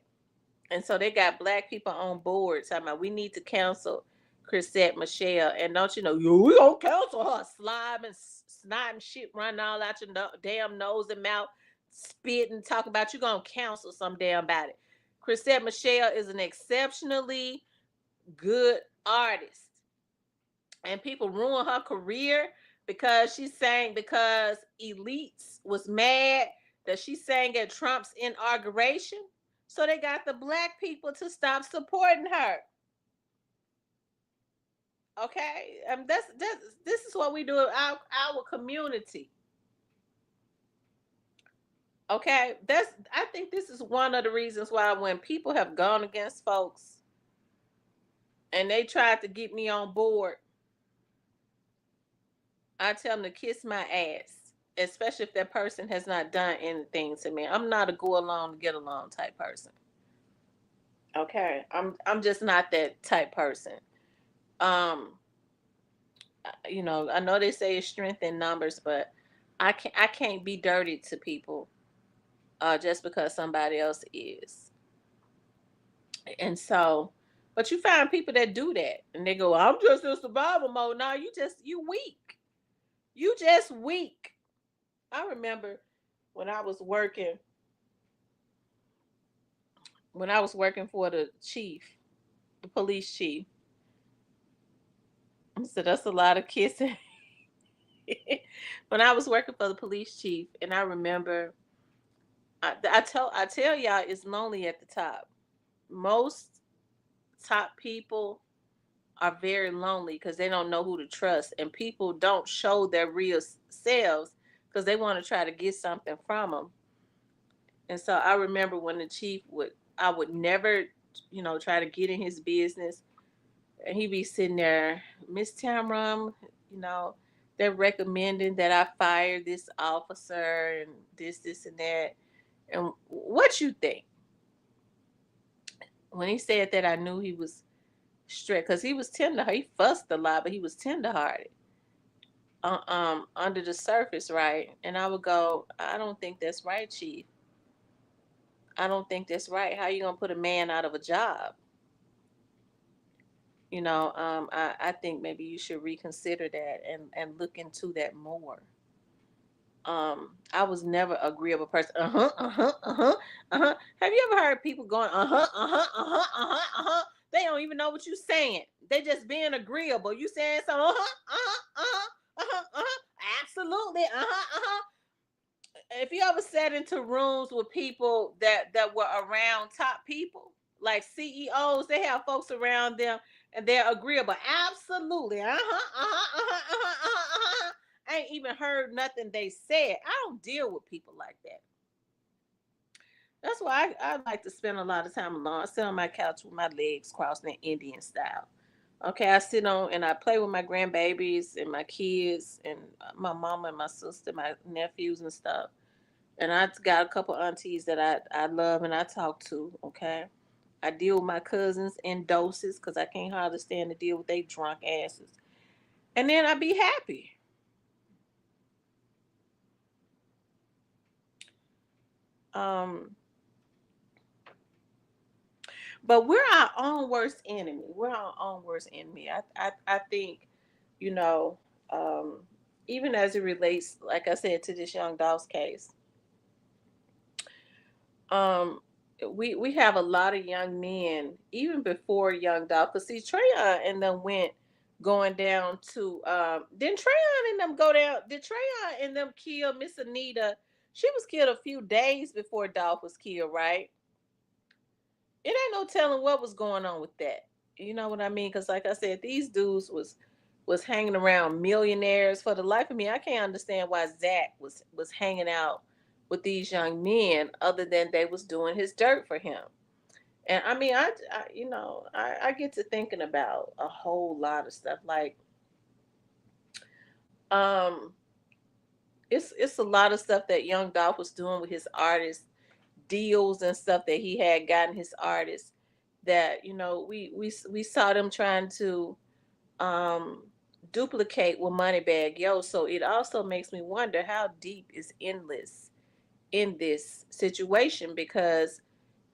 and so they got black people on board talking about we need to cancel Chrisette Michelle, and don't you know, yo, we gonna cancel her, slob and snot and shit running all out your damn nose and mouth, spitting, talking about you gonna cancel some damn body. Chrisette Michelle is an exceptionally good artist, and people ruin her career because she sang because elites was mad that she sang at Trump's inauguration, so they got the black people to stop supporting her. Okay, that's this is what we do in our community. Okay, that's I think this is one of the reasons why when people have gone against folks and they tried to get me on board, I tell them to kiss my ass, especially if that person has not done anything to me. I'm not a go along to get along type person. Okay, I'm just not that type person. Um, I know they say it's strength in numbers, but I can't be dirty to people just because somebody else is. And so, but you find people that do that, and they go, "I'm just in survival mode." No, you weak. You just weak. I remember when I was working for the chief, the police chief. So that's a lot of kissing. When I was working for the police chief, and I remember, I tell y'all, it's lonely at the top. Most top people are very lonely because they don't know who to trust, and people don't show their real selves because they want to try to get something from them. And so I remember when the chief I would never, try to get in his business, and he'd be sitting there, Miss Tamara, you know, they're recommending that I fire this officer and this, and that. And what you think? When he said that, I knew he was straight because he was tender. He fussed a lot, but he was tenderhearted. Under the surface, right? And I would go, I don't think that's right, Chief. I don't think that's right. How you gonna put a man out of a job? I think maybe you should reconsider that and look into that more. I was never an agreeable person. Uh-huh, uh-huh, uh-huh, uh-huh. Have you ever heard people going, uh-huh, uh-huh, uh-huh, uh-huh, uh-huh? They don't even know what you're saying. They just being agreeable. You saying something, uh-huh, uh-huh, uh-huh, uh-huh, uh-huh. Absolutely, uh-huh, uh-huh. If you ever sat into rooms with people that were around top people, like CEOs, they have folks around them and they're agreeable. Absolutely. Uh-huh. Uh-huh. Uh-huh. Uh-huh. Uh-huh. Uh-huh. I ain't even heard nothing they said. I don't deal with people like that. that's why I like to spend a lot of time alone. I sit on my couch with my legs crossed in Indian style. Okay, I sit on and I play with my grandbabies and my kids and my mama and my sister, my nephews and stuff. And I got a couple aunties that I love and I talk to. Okay, I deal with my cousins in doses because I can't hardly stand to deal with they drunk asses. And then I be happy. Um, but we're our own worst enemy. We're our own worst enemy. I think, you know, um, even as it relates, like I said, to this young Dolph's case, um, we have a lot of young men even before young Dolph. Cause see, Treyon and them went going down to didn't Treyon and them go down? Did Treyon and them kill Miss Anita? She was killed a few days before Dolph was killed, right? It ain't no telling what was going on with that. You know what I mean? Because like I said, these dudes was hanging around millionaires. For the life of me, I can't understand why Zach was hanging out with these young men, other than they was doing his dirt for him. And I mean, I get to thinking about a whole lot of stuff. Like, um, it's a lot of stuff that Young Dolph was doing with his artists, deals and stuff that he had gotten his artists, that we saw them trying to um duplicate with Moneybag Yo. So it also makes me wonder how deep is Endless in this situation, because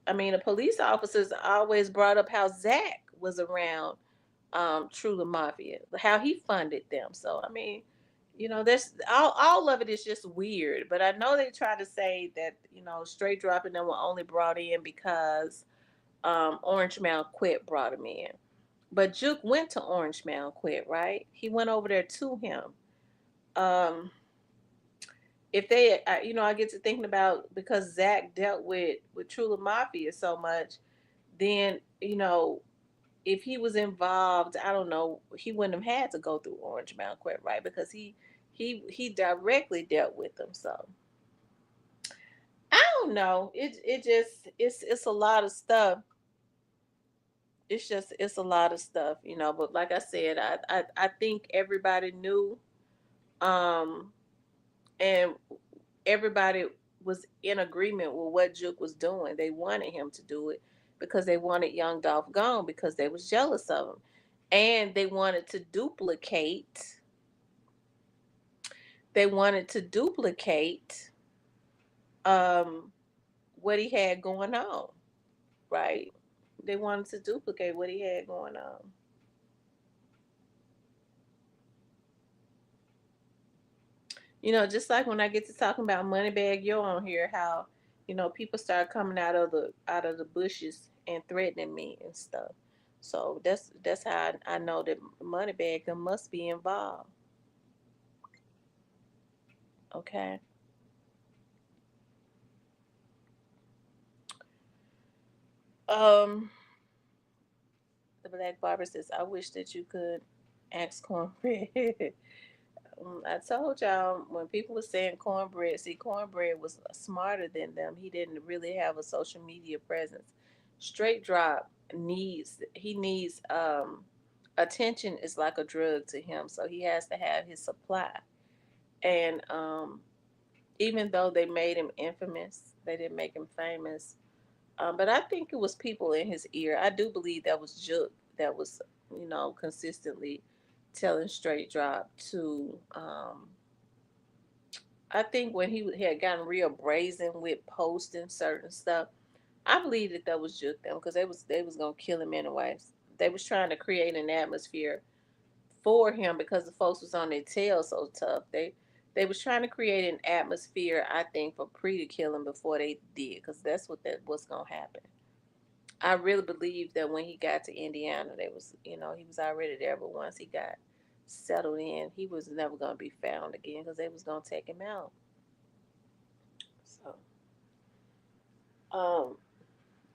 I mean the police officers always brought up how Zach was around True the Mafia, how he funded them. So I mean, there's all of it is just weird. But I know they try to say that Straight Dropping them were only brought in because Orange Mound Quit brought him in. But Juke went to Orange Mound Quit, right? He went over there to him. Um, if they, I get to thinking about, because Zach dealt with True Mafia so much, then if he was involved, I don't know, he wouldn't have had to go through Orange Mound Quit, right? Because he directly dealt with them. So I don't know. It just it's a lot of stuff. It's a lot of stuff. But like I said, I think everybody knew, um, and everybody was in agreement with what Juke was doing. They wanted him to do it because they wanted Young Dolph gone, because they was jealous of him, and they wanted to duplicate. They wanted to duplicate um, what he had going on, right? They wanted to duplicate what he had going on. Just like when I get to talking about Moneybag Yo on here, how people start coming out of the bushes and threatening me and stuff. So that's how I know that Moneybag must be involved. Okay. Um, the Black Barber says, "I wish that you could ask Cornbread." I told y'all, when people were saying Cornbread, see, Cornbread was smarter than them. He didn't really have a social media presence. Straight Drop needs attention is like a drug to him, so he has to have his supply. And even though they made him infamous, they didn't make him famous. But I think it was people in his ear. I do believe that was Jook that was, consistently telling Straight Drop to. I think when he had gotten real brazen with posting certain stuff, I believe that was Jook them, because they was gonna kill him anyways. They was trying to create an atmosphere for him because the folks was on their tail so tough. They was trying to create an atmosphere, I think, for Pre to kill him before they did, because that's what's gonna happen. I really believe that when he got to Indiana, they was he was already there, but once he got settled in, he was never gonna be found again, because they was gonna take him out. So, um,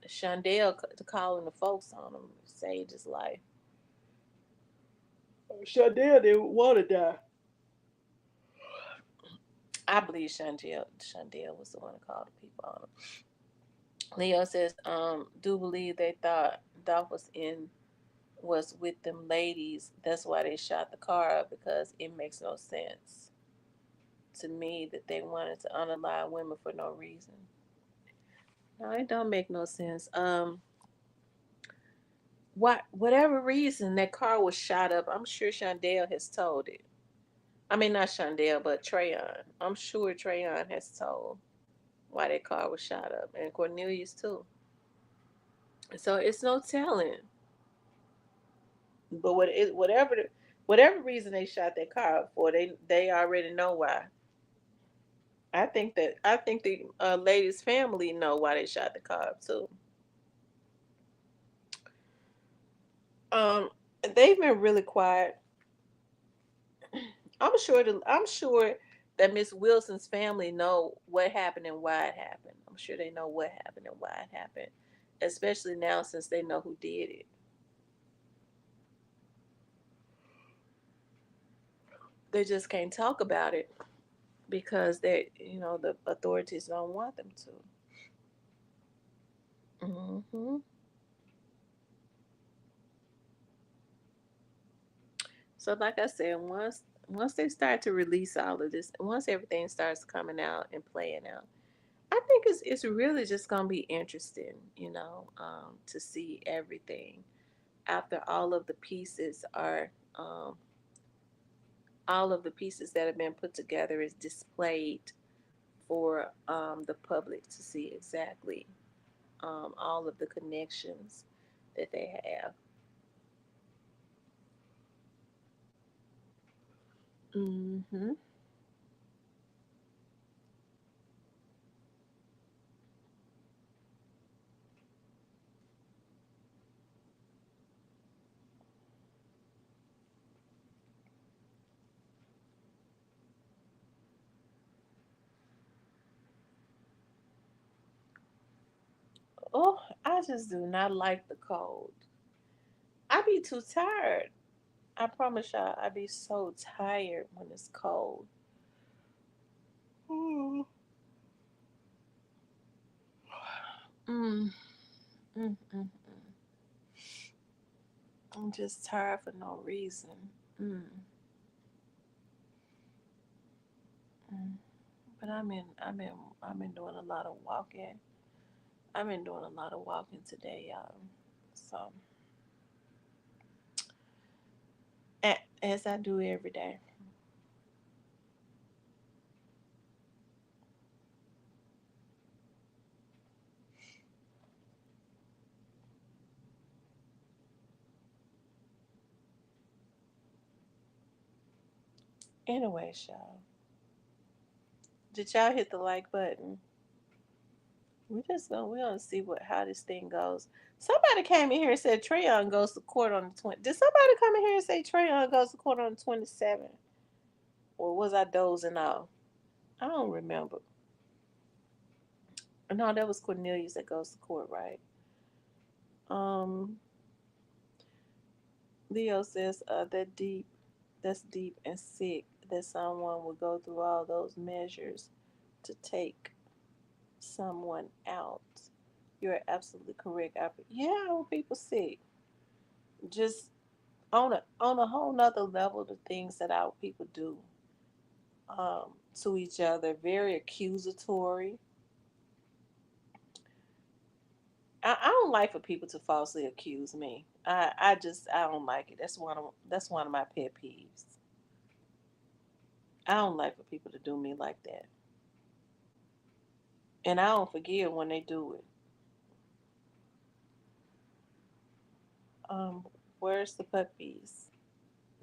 Shondell calling the folks on him saved his life. Shondell didn't want to die. I believe Shondell was the one that called the people on him. Leo says, do believe they thought Dolph was with them ladies. That's why they shot the car up because it makes no sense to me that they wanted to unalive women for no reason. No, it don't make no sense. Whatever reason that car was shot up, I'm sure Shondell has told it. I mean, not Shondell, but Treyon. I'm sure Treyon has told why that car was shot up, and Cornelius too. So it's no telling. But whatever reason they shot that car up for, they already know why. I think the lady's family know why they shot the car up too. Um, they've been really quiet. I'm sure that Miss Wilson's family know what happened and why it happened. I'm sure they know what happened and why it happened, especially now since they know who did it. They just can't talk about it because the authorities don't want them to. Hmm. So, like I said, once they start to release all of this, once everything starts coming out and playing out, I think it's really just gonna be interesting, to see everything after um, all of the pieces that have been put together is displayed for the public to see exactly all of the connections that they have. Hmm. Oh, I just do not like the cold. I be too tired. I promise y'all, I be so tired when it's cold. Mm, mm, mm, mm. I'm just tired for no reason. Mm, mm. But I've been doing a lot of walking. I've been doing a lot of walking today, y'all. So, as I do every day. Anyway, y'all, did y'all hit the like button? We gonna see how this thing goes. Somebody came in here and said Trayon goes to court on the 20. Did somebody come in here and say Trayon goes to court on the 27th? Or was I dozing off? I don't remember. No, that was Cornelius that goes to court, right? Um, Leo says that's deep and sick that someone would go through all those measures to take someone out. You're absolutely correct. Yeah, when people sick, just on a whole nother level, the things that our people do to each other, very accusatory. I don't like for people to falsely accuse me. I don't like it. That's one of my pet peeves. I don't like for people to do me like that, and I don't forgive when they do it. Um, where's the puppies?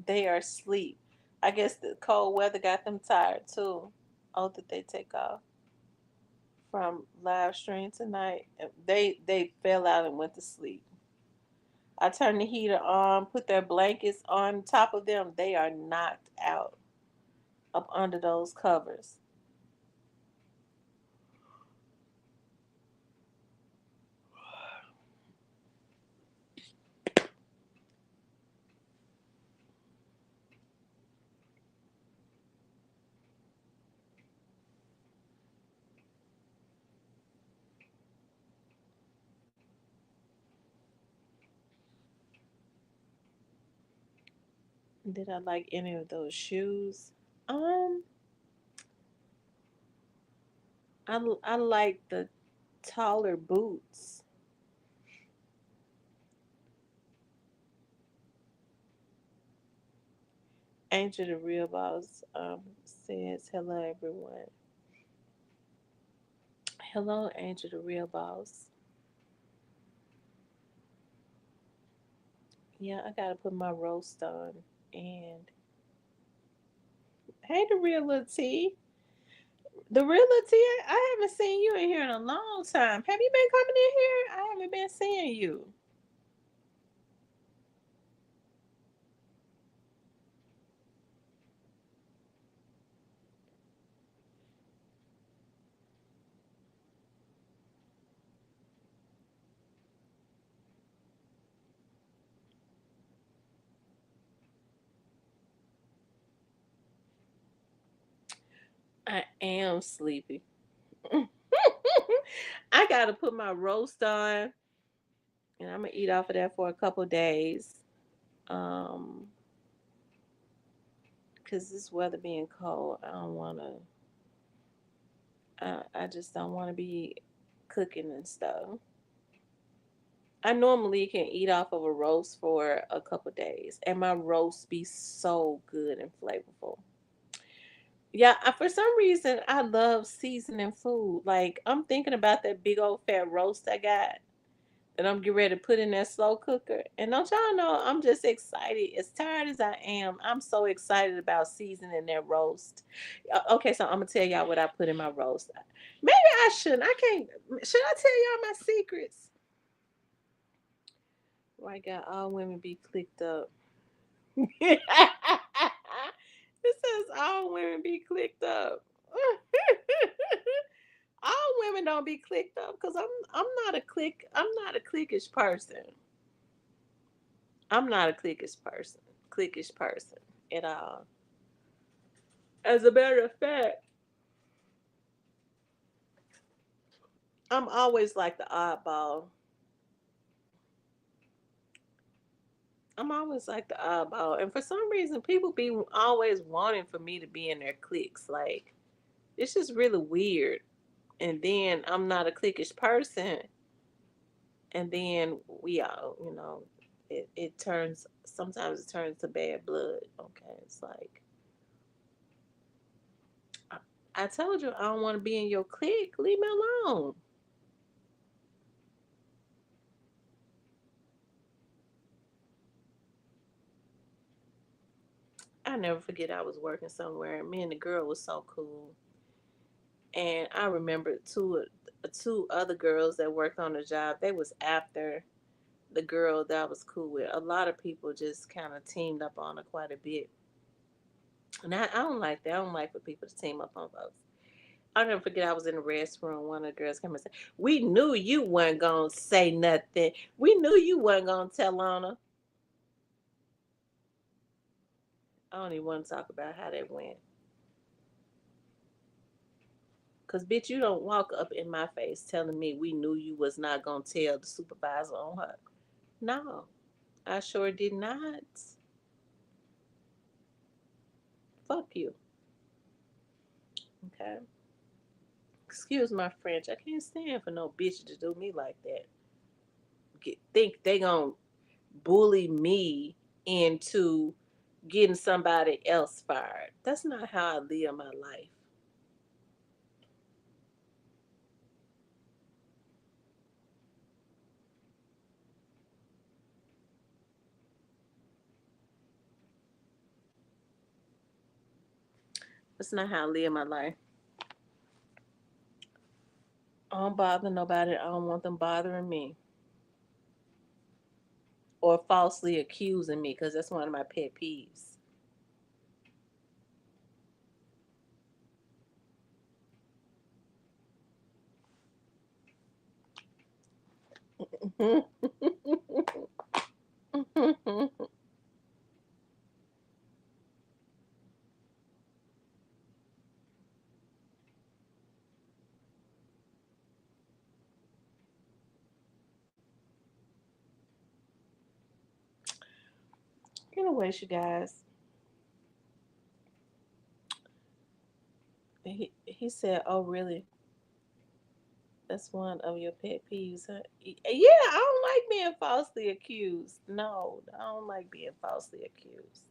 They are asleep. I guess the cold weather got them tired too. Oh, did they take off from live stream tonight? They fell out and went to sleep. I turned the heater on, put their blankets on top of them. They are knocked out up under those covers. Did I like any of those shoes? Um, I like the taller boots. Angel the Real Boss says hello everyone. Hello, Angel the Real Boss. Yeah, I gotta put my roast on. And hey, the real little T. The real little T, I haven't seen you in here in a long time. Have you been coming in here? I haven't been seeing you. I am sleepy. I gotta put my roast on, and I'm gonna eat off of that for a couple days. Um, cause this weather being cold, I don't wanna. I just don't want to be cooking and stuff. I normally can eat off of a roast for a couple days, and my roast be so good and flavorful. Yeah, for some reason I love seasoning food. Like I'm thinking about that big old fat roast I got that I'm getting ready to put in that slow cooker. And don't y'all know I'm just excited. As tired as I am, I'm so excited about seasoning that roast. Okay, so I'm gonna tell y'all what I put in my roast. Maybe I shouldn't. I can't. Should I tell y'all my secrets? Why got all women be clicked up? It says all women be clicked up. All women don't be clicked up because I'm not a cliquish person. I'm not a cliquish person at all. As a matter of fact, I'm always like the oddball. I'm always like the oddball, and for some reason, people be always wanting for me to be in their cliques. Like it's just really weird. And then I'm not a cliquish person, and then we all, it turns. Sometimes it turns to bad blood. Okay, it's like I, I told you I don't want to be in your clique. Leave me alone. I never forget I was working somewhere and me and the girl was so cool. And I remember two other girls that worked on the job. They was after the girl that I was cool with. A lot of people just kind of teamed up on her quite a bit. And I don't like that. I don't like for people to team up on folks. I'll never forget I was in the restroom. One of the girls came and said, "We knew you weren't gonna say nothing. We knew you weren't gonna tell on her." I don't even want to talk about how that went. Cause bitch, you don't walk up in my face telling me we knew you was not gonna tell the supervisor on her. No, I sure did not. Fuck you. Okay. Excuse my French. I can't stand for no bitch to do me like that. Think they gonna bully me into getting somebody else fired. That's not how I live my life. That's not how I live my life. I don't bother nobody. I don't want them bothering me or falsely accusing me because that's one of my pet peeves. Anyways, you guys. He said, "Oh, really? That's one of your pet peeves, huh?" Yeah, I don't like being falsely accused. No, I don't like being falsely accused.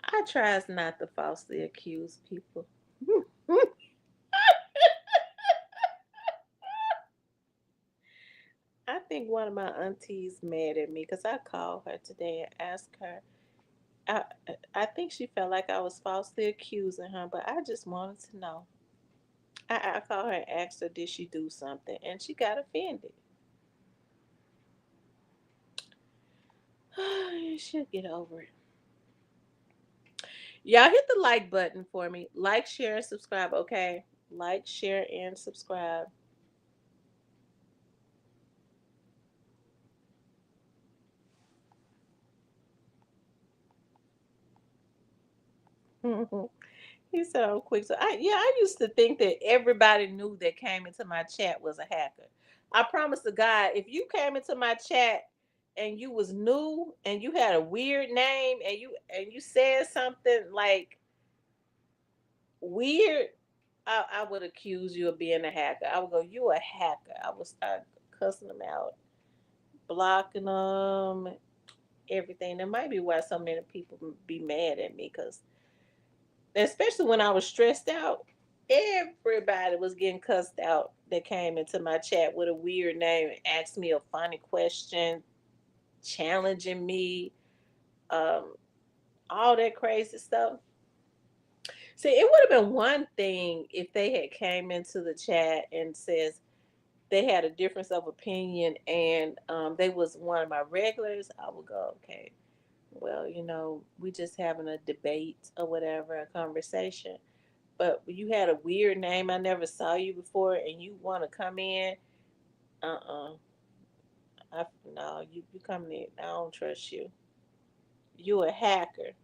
I tries not to falsely accuse people. I think one of my aunties mad at me because I called her today and asked her. I I think she felt like I was falsely accusing her, but I just wanted to know. I called her and asked her did she do something, and she got offended. She'll get over it. Y'all hit the like button for me. Like, share, and subscribe. Okay, like, share, and subscribe. He said I'm quick. So I used to think that everybody knew that came into my chat was a hacker. I promise to God, if you came into my chat and you was new and you had a weird name and you said something like weird, I would accuse you of being a hacker. I would go, you a hacker. I would start cussing them out, blocking them, everything. That might be why so many people be mad at me because especially when I was stressed out, everybody was getting cussed out that came into my chat with a weird name and asked me a funny question, challenging me, um, all that crazy stuff. See, it would have been one thing if they had came into the chat and says they had a difference of opinion and they was one of my regulars. I would go, okay, well, we just having a debate or whatever, a conversation. But you had a weird name. I never saw you before, and you want to come in. Uh-uh. No, you coming in. I don't trust you. You a hacker.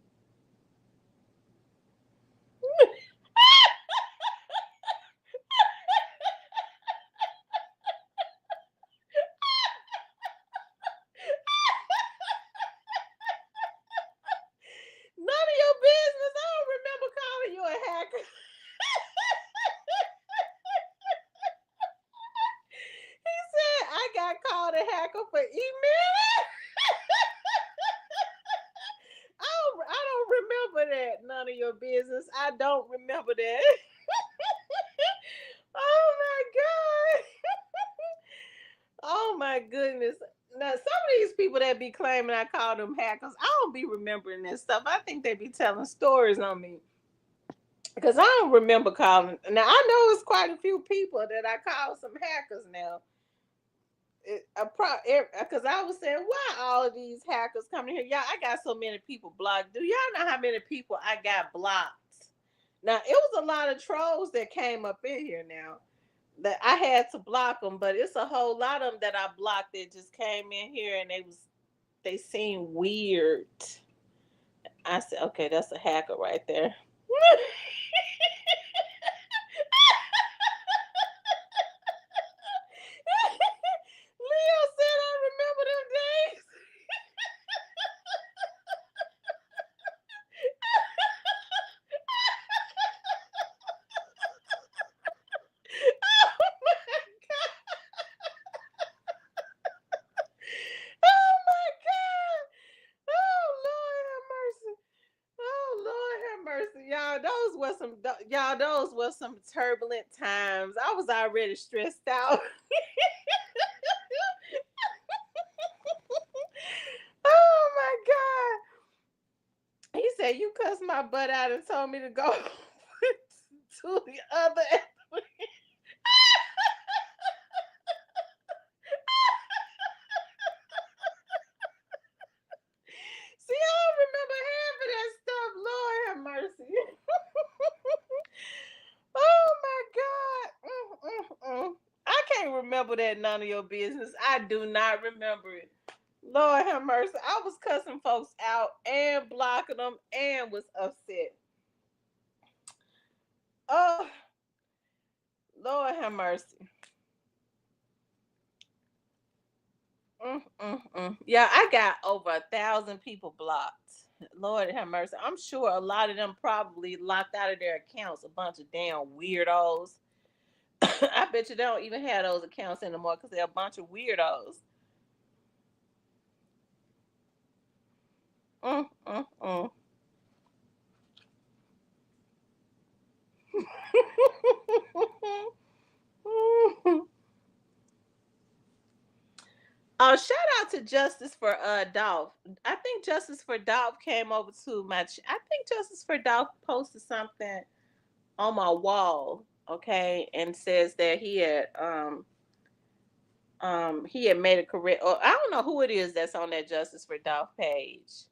None of your business. I don't remember calling you a hacker. He said I got called a hacker for email. I don't remember that. None of your business. I don't remember that. Oh my god. Oh my goodness. Now some of these people that be claiming I call them hackers, I don't be remembering that stuff. I think they be telling stories on me. Because I don't remember calling. Now I know it's quite a few people that I call some hackers now. Because I was saying, why all of these hackers coming here? Y'all, I got so many people blocked. Do y'all know how many people I got blocked? Now it was a lot of trolls that came up in here now that I had to block them, but it's a whole lot of them that I blocked that just came in here and they seem weird. I said, okay, that's a hacker right there. Leo said I remember them days. Oh my god. Oh my god. Oh Lord have mercy. Oh Lord have mercy. Those were some turbulent times. I was already stressed out. Oh my god. He said you cussed my butt out and told me to go to the other. See, I don't remember half of that stuff. Lord have mercy. Oh my God. I can't remember that none of your business. I do not remember it. Lord have mercy. I was cussing folks out and blocking them and was upset. Oh, Lord have mercy. Yeah, I got over 1,000 people blocked. Lord have mercy. I'm sure a lot of them probably locked out of their accounts. A bunch of damn weirdos. I bet you they don't even have those accounts anymore because they're a bunch of weirdos. Mm, mm, mm. Oh, shout out to Justice for Dolph. I think Justice for Dolph came over to I think Justice for Dolph posted something on my wall, okay, and says that he had made a correct, or I don't know who it is that's on that Justice for Dolph page.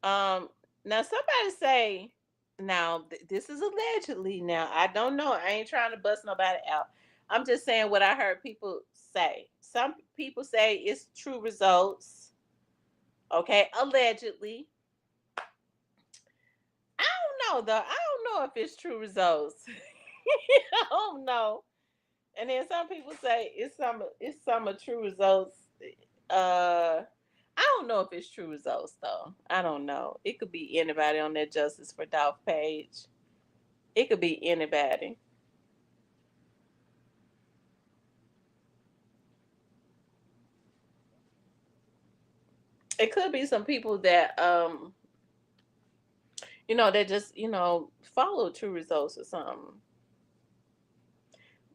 Um, Now somebody say, now this is allegedly. Now I don't know. I ain't trying to bust nobody out. I'm just saying what I heard people say. Some people say it's true results. Okay, allegedly. I don't know though. I don't know if it's true results. I don't know. And then some people say it's some of true results. I don't know if it's true results though. I don't know. It could be anybody on that Justice for Dolph page. It could be anybody. It could be some people that that just follow true results or something.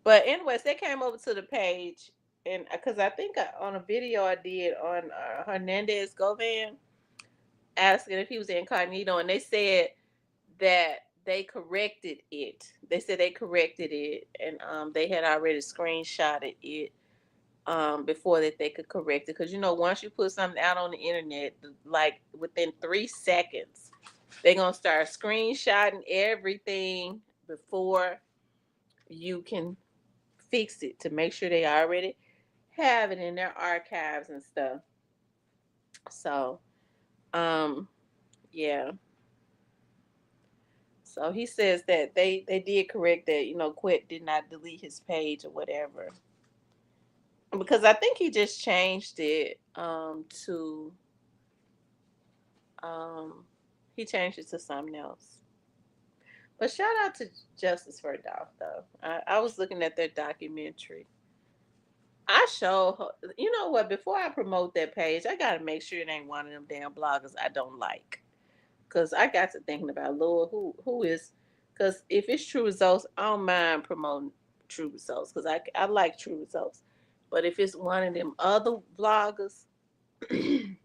But anyways, they came over to the page, and because I think on a video I did on Hernandez Govan asking if he was incognito, and they said that they corrected it. They said they corrected it, and they had already screenshotted it before that they could correct it. Because once you put something out on the internet, like within 3 seconds, they're gonna start screenshotting everything before you can fix it to make sure they already have it in their archives and stuff. So, um, yeah. So he says that they did correct that. Quit did not delete his page or whatever, because I think he just changed it to um he changed it to something else. But shout out to Justice for Dolph though. I was looking at their documentary. I show you know what, before I promote that page, I gotta make sure it ain't one of them damn bloggers I don't like. Cause I got to thinking about Lord, who is, cause if it's true results, I don't mind promoting true results, cause I like true results. But if it's one of them other bloggers, mm,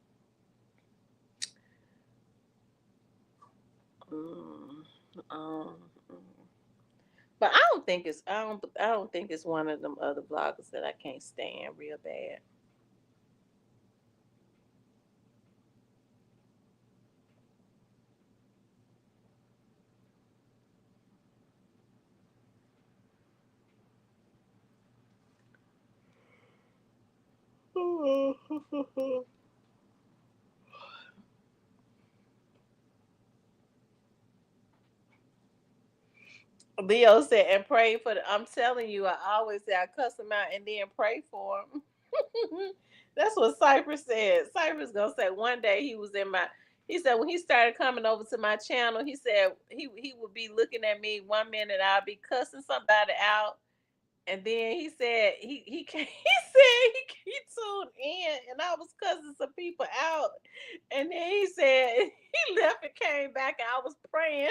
um, but I don't think it's one of them other bloggers that I can't stand real bad. Leo said, and pray for the. I'm telling you, I always say I cuss them out and then pray for them. That's what Cypress said. Cypress gonna say one day he was in my. He said when he started coming over to my channel, he said he would be looking at me one minute, I'll be cussing somebody out, and then he said he said he tuned in, and I was cussing some people out, and then he said he left and came back, and I was praying.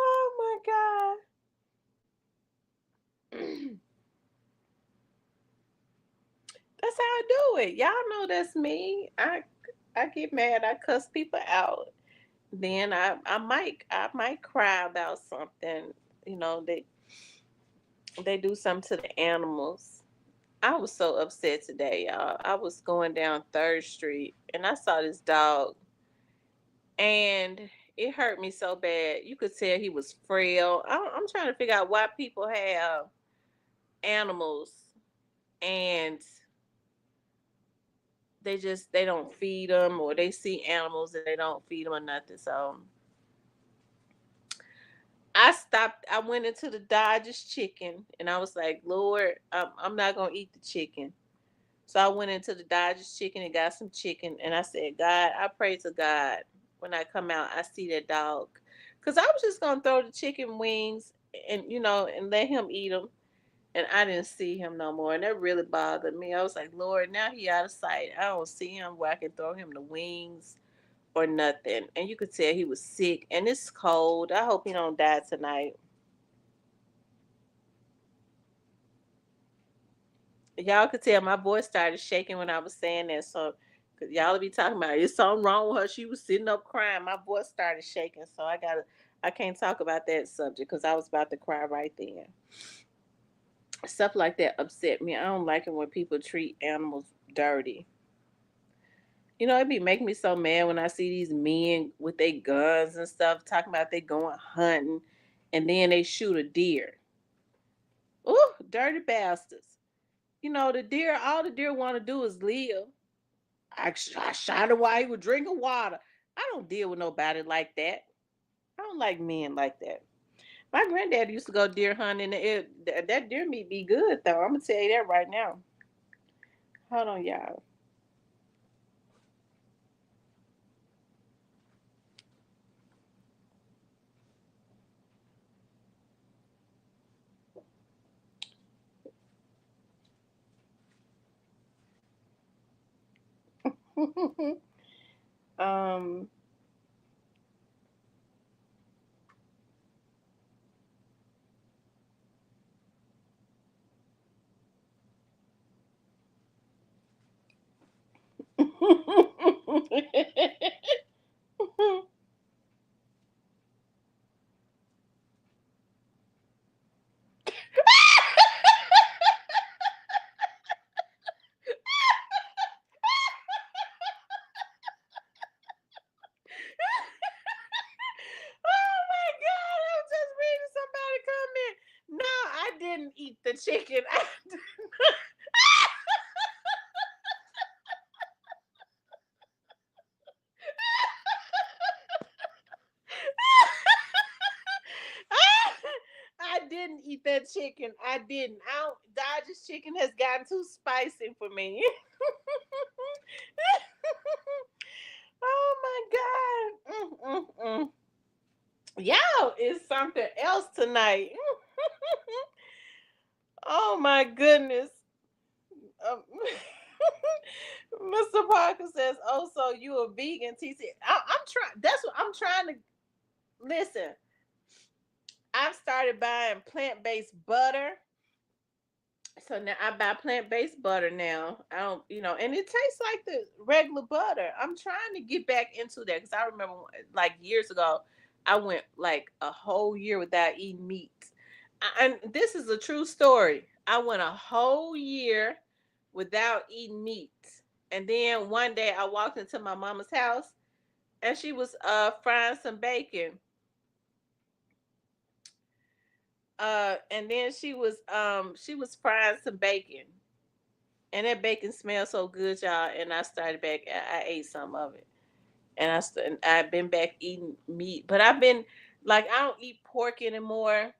Oh my god. That's how I do it. Y'all know that's me. I get mad, I cuss people out. Then I might cry about something. They do something to the animals. I was so upset today, y'all. I was going down Third Street and I saw this dog, and it hurt me so bad. You could tell he was frail. I'm trying to figure out why people have animals and they don't feed them, or they see animals and they don't feed them or nothing. So I stopped. I went into the Dodgers chicken, and I was like, Lord, I'm not gonna eat the chicken. So I went into the Dodgers chicken and got some chicken, and I said, God, I pray to God when I come out, I see that dog, because I was just gonna throw the chicken wings and and let him eat them, and I didn't see him no more, and that really bothered me. I was like, Lord, now he out of sight. I don't see him where I can throw him the wings or nothing, and you could tell he was sick, and it's cold. I hope he don't die tonight. Y'all could tell my voice started shaking when I was saying that. So, cause y'all be talking about it's something wrong with her. She was sitting up crying. My voice started shaking. So I can't talk about that subject because I was about to cry right then. Stuff like that upset me. I don't like it when people treat animals dirty. It be making me so mad when I see these men with their guns and stuff talking about they going hunting and then they shoot a deer. Ooh, dirty bastards. The deer, all the deer want to do is live. I shot him while he was drinking water. I don't deal with nobody like that. I don't like men like that. My granddad used to go deer hunting. That deer meat be good though. I'm gonna tell you that right now. Hold on, y'all. um. Oh my God! I was just reading somebody comment. No, I didn't eat the chicken. I didn't eat that chicken. I didn't. I don't, Dodger's chicken has gotten too spicy for me. Oh my God. Y'all is something else tonight. Oh my goodness. Um, Mr. Parker says, "Oh, so you a vegan?" TC, I'm trying. That's what I'm trying to listen. I've started buying plant based butter. So now I buy plant based butter now. I don't, and it tastes like the regular butter. I'm trying to get back into that because I remember like years ago, I went like a whole year without eating meat. And this is a true story. I went a whole year without eating meat. And then one day I walked into my mama's house and she was frying some bacon. And then she was frying some bacon. And that bacon smelled so good, y'all. And I started back. I ate some of it, and I've been back eating meat. But I've been like I don't eat pork anymore.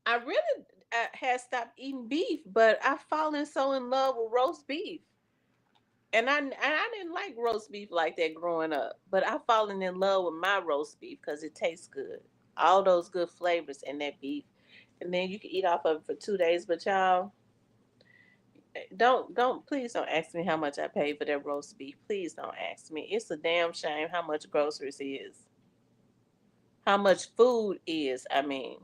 I really had stopped eating beef, but I've fallen so in love with roast beef. And I didn't like roast beef like that growing up, but I've fallen in love with my roast beef because it tastes good. All those good flavors in that beef, and then you can eat off of it for 2 days. But y'all, don't please don't ask me how much I paid for that roast beef. Please don't ask me. It's a damn shame how much groceries is. How much food is, I mean.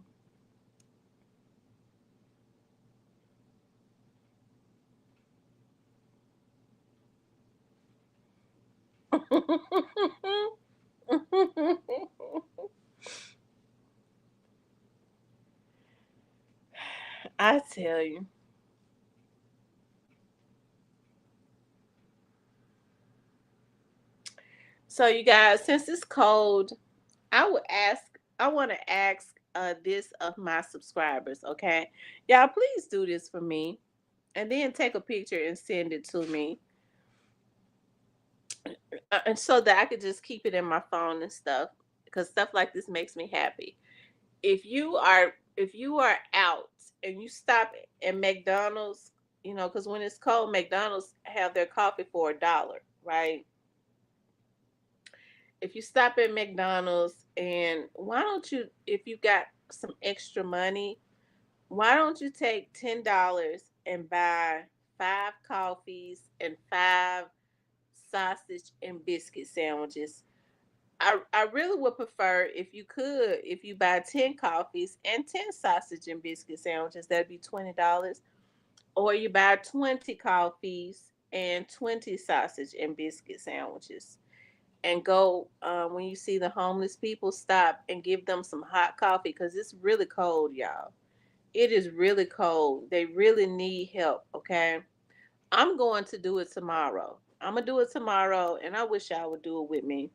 I tell you. So you guys, since it's cold, I want to ask this of my subscribers, okay? Y'all please do this for me and then take a picture and send it to me. And so that I could just keep it in my phone and stuff. because stuff like this makes me happy. If you are out and you stop at McDonald's, because when it's cold, McDonald's have their coffee for $1, right? If you stop at McDonald's, and why don't you, if you got some extra money, why don't you take $10 and buy 5 coffees and 5 sausage and biscuit sandwiches? I really would prefer if you could, if you buy 10 coffees and 10 sausage and biscuit sandwiches, that'd be $20. Or you buy 20 coffees and 20 sausage and biscuit sandwiches. And go, when you see the homeless people, stop and give them some hot coffee because it's really cold, y'all. It is really cold. They really need help, okay? I'm going to do it tomorrow. I'm going to do it tomorrow, and I wish y'all would do it with me.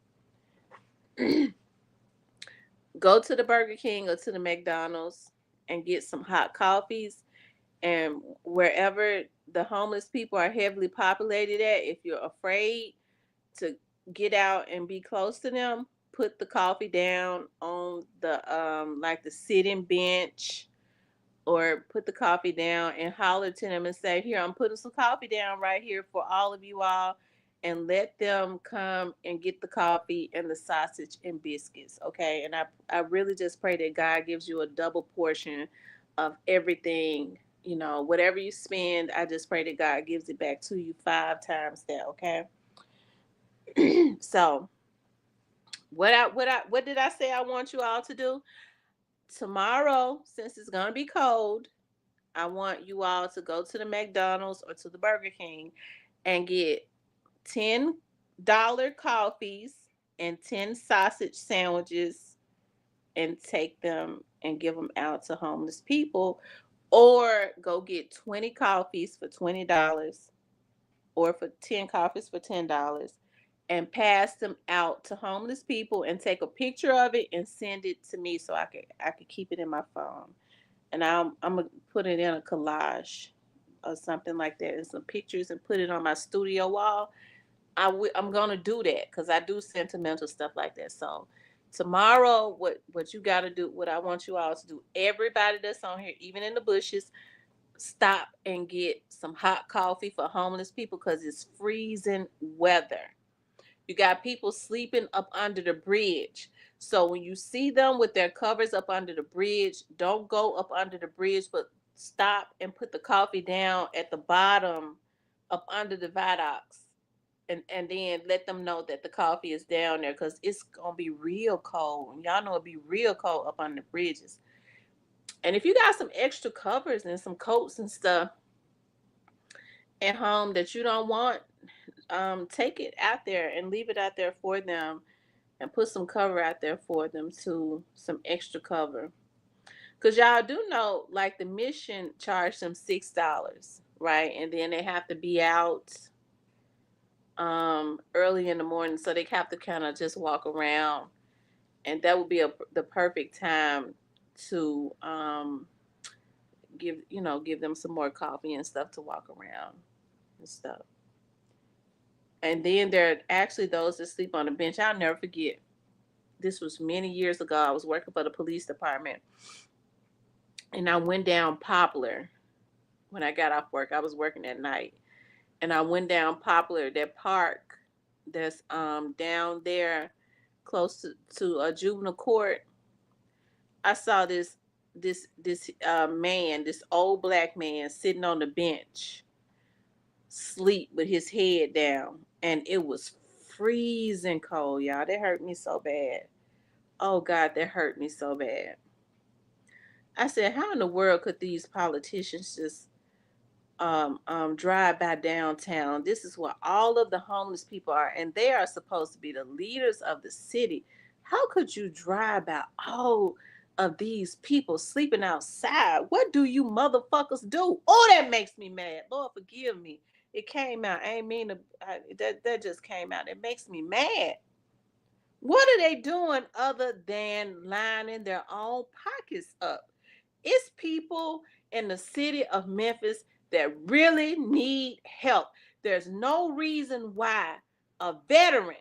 Go to the Burger King or to the McDonald's and get some hot coffees. And wherever the homeless people are heavily populated at, if you're afraid to get out and be close to them, put the coffee down on the like the sitting bench, or put the coffee down and holler to them and say, "Here, I'm putting some coffee down right here for all of you all," and let them come and get the coffee and the sausage and biscuits, okay? And I really just pray that God gives you a double portion of everything. Whatever you spend, I just pray that God gives it back to you 5 times that, okay? So, what did I say I want you all to do? Tomorrow, since it's gonna be cold, I want you all to go to the McDonald's or to the Burger King and get $10 coffees and 10 sausage sandwiches and take them and give them out to homeless people. Or go get 20 coffees for $20, or for 10 coffees for $10, and pass them out to homeless people and take a picture of it and send it to me so I could keep it in my phone. And I'm gonna put it in a collage or something like that, and some pictures, and put it on my studio wall. I'm gonna do that because I do sentimental stuff like that. So tomorrow, what you got to do, what I want you all to do, everybody that's on here, even in the bushes, stop and get some hot coffee for homeless people because it's freezing weather. You got people sleeping up under the bridge. So when you see them with their covers up under the bridge, don't go up under the bridge, but stop and put the coffee down at the bottom up under the viaducts. And then let them know that the coffee is down there because it's going to be real cold. And y'all know it'll be real cold up on the bridges. And if you got some extra covers and some coats and stuff at home that you don't want, take it out there and leave it out there for them, and put some cover out there for them too, some extra cover. Cause y'all do know, like the mission charged them $6, right? And then they have to be out early in the morning, so they have to kind of just walk around, and that would be the perfect time to give them some more coffee and stuff to walk around and stuff. And then there are actually those that sleep on the bench. I'll never forget. This was many years ago. I was working for the police department, and I went down Poplar when I got off work. I was working at night, and I went down Poplar, that park that's down there close to a juvenile court. I saw this man, this old black man, sitting on the bench, sleep with his head down, and it was freezing cold, y'all. That hurt me so bad. Oh God, that hurt me so bad. I said, how in the world could these politicians just drive by downtown? This is where all of the homeless people are, and they are supposed to be the leaders of the city. How could you drive by all of these people sleeping outside? What do you motherfuckers do? Oh, that makes me mad. Lord, forgive me. It came out. I ain't mean to. That just came out. It makes me mad. What are they doing other than lining their own pockets up? It's people in the city of Memphis that really need help. There's no reason why a veteran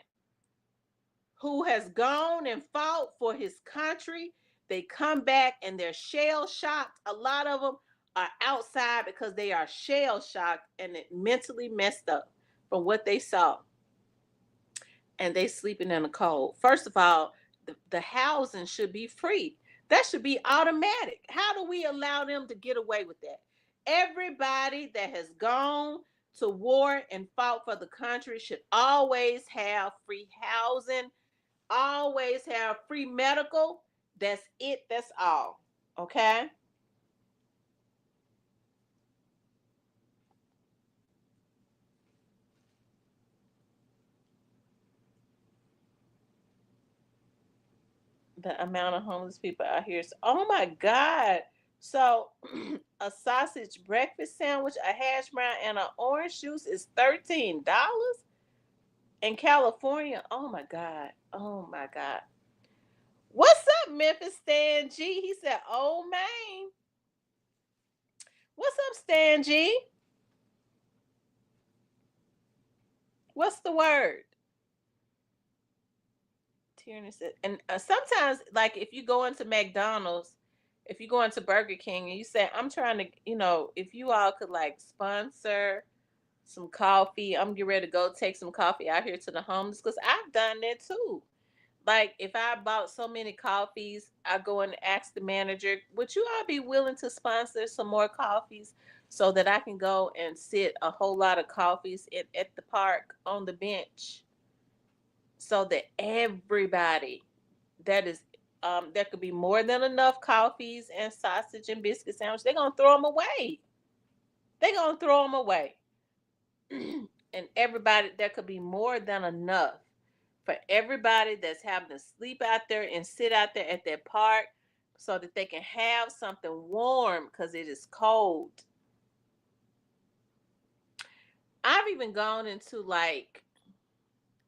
who has gone and fought for his country. They come back and they're shell shocked. A lot of them are outside because they are shell shocked and mentally messed up from what they saw, and they sleeping in the cold. First of all, the housing should be free. That should be automatic. How do we allow them to get away with that? Everybody that has gone to war and fought for the country should always have free housing, always have free medical. That's it. That's all. Okay? The amount of homeless people out here. Oh my God. So a sausage breakfast sandwich, a hash brown, and an orange juice is $13 in California. Oh my God. Oh my God. What's up, Memphis Stan G? He said, "Oh man, what's up, Stan G? What's the word?" Tierney said, and sometimes, like if you go into McDonald's, if you go into Burger King, and you say, "I'm trying to, if you all could like sponsor some coffee, I'm getting ready to go take some coffee out here to the homeless," because I've done that too. Like if I bought so many coffees, I go and ask the manager, "Would you all be willing to sponsor some more coffees so that I can go and sit a whole lot of coffees at the park on the bench, so that everybody that is there could be more than enough coffees and sausage and biscuit sandwich. They're gonna throw them away. They're gonna throw them away, and everybody there could be more than enough for everybody that's having to sleep out there and sit out there at that park, so that they can have something warm because it is cold. I've even gone into like,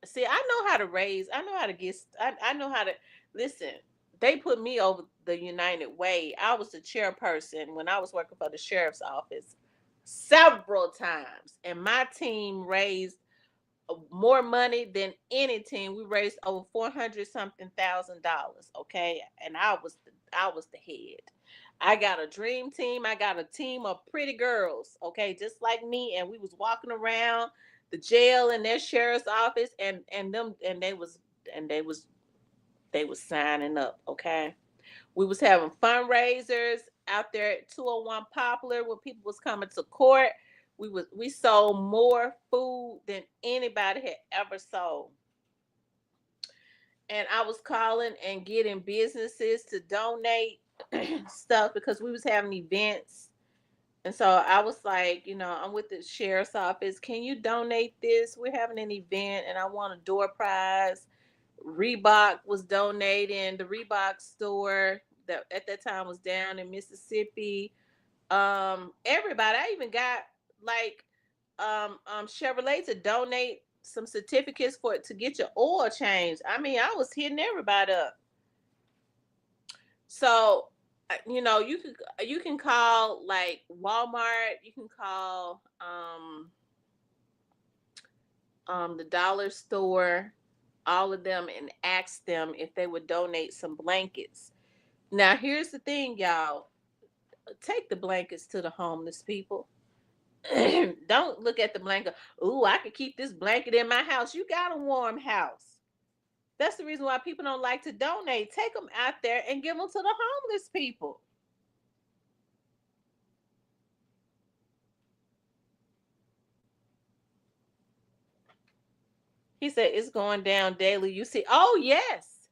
see, I know how to raise, I know how to get, I know how to listen. They put me over the United Way. I was the chairperson when I was working for the sheriff's office several times, and my team raised more money than any team. We raised over 400 something $1,000. Okay, and I was the head. I got a dream team. I got a team of pretty girls. Okay, just like me, and we was walking around the jail and their sheriff's office, and them, and they was signing up. Okay, we was having fundraisers out there at 201 Poplar when people was coming to court. We sold more food than anybody had ever sold. And I was calling and getting businesses to donate stuff because we was having events. And so I was like, I'm with the sheriff's office. Can you donate this? We're having an event and I want a door prize. Reebok was donating. The Reebok store that at that time was down in Mississippi. Everybody. I even got like Chevrolet to donate some certificates for it to get your oil changed. I mean, I was hitting everybody up. So, you can call like Walmart. You can call the dollar store, all of them, and ask them if they would donate some blankets. Now, here's the thing, y'all. Take the blankets to the homeless people. Don't look at the blanket. Ooh, I could keep this blanket in my house. You got a warm house. That's the reason why people don't like to donate. Take them out there and give them to the homeless people. He said it's going down daily. You see, oh yes.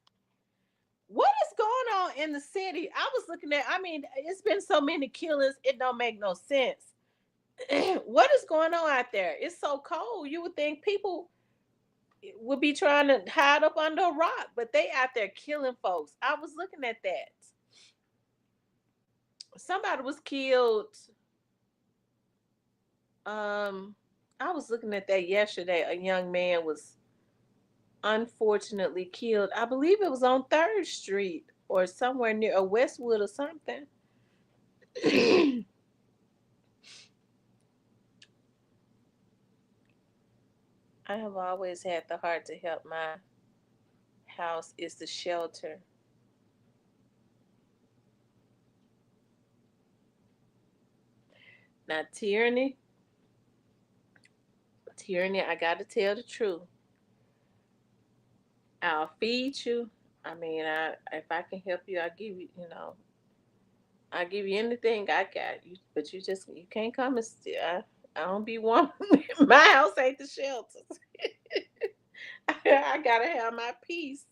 What is going on in the city? I was looking at. I mean, it's been so many killings. It don't make no sense. What is going on out there? It's so cold. You would think people would be trying to hide up under a rock, but they out there killing folks. I was looking at that. Somebody was killed. Um, I was looking at that yesterday. A young man was unfortunately killed. I believe it was on Third Street or somewhere near a Westwood or something. I have always had the heart to help my house is the shelter. Now, tyranny, I got to tell the truth. I'll feed you. I mean, if I can help you, I'll give you, I'll give you anything I got. But you can't come and steal. I don't be one. My house ain't the shelter. I gotta have my peace.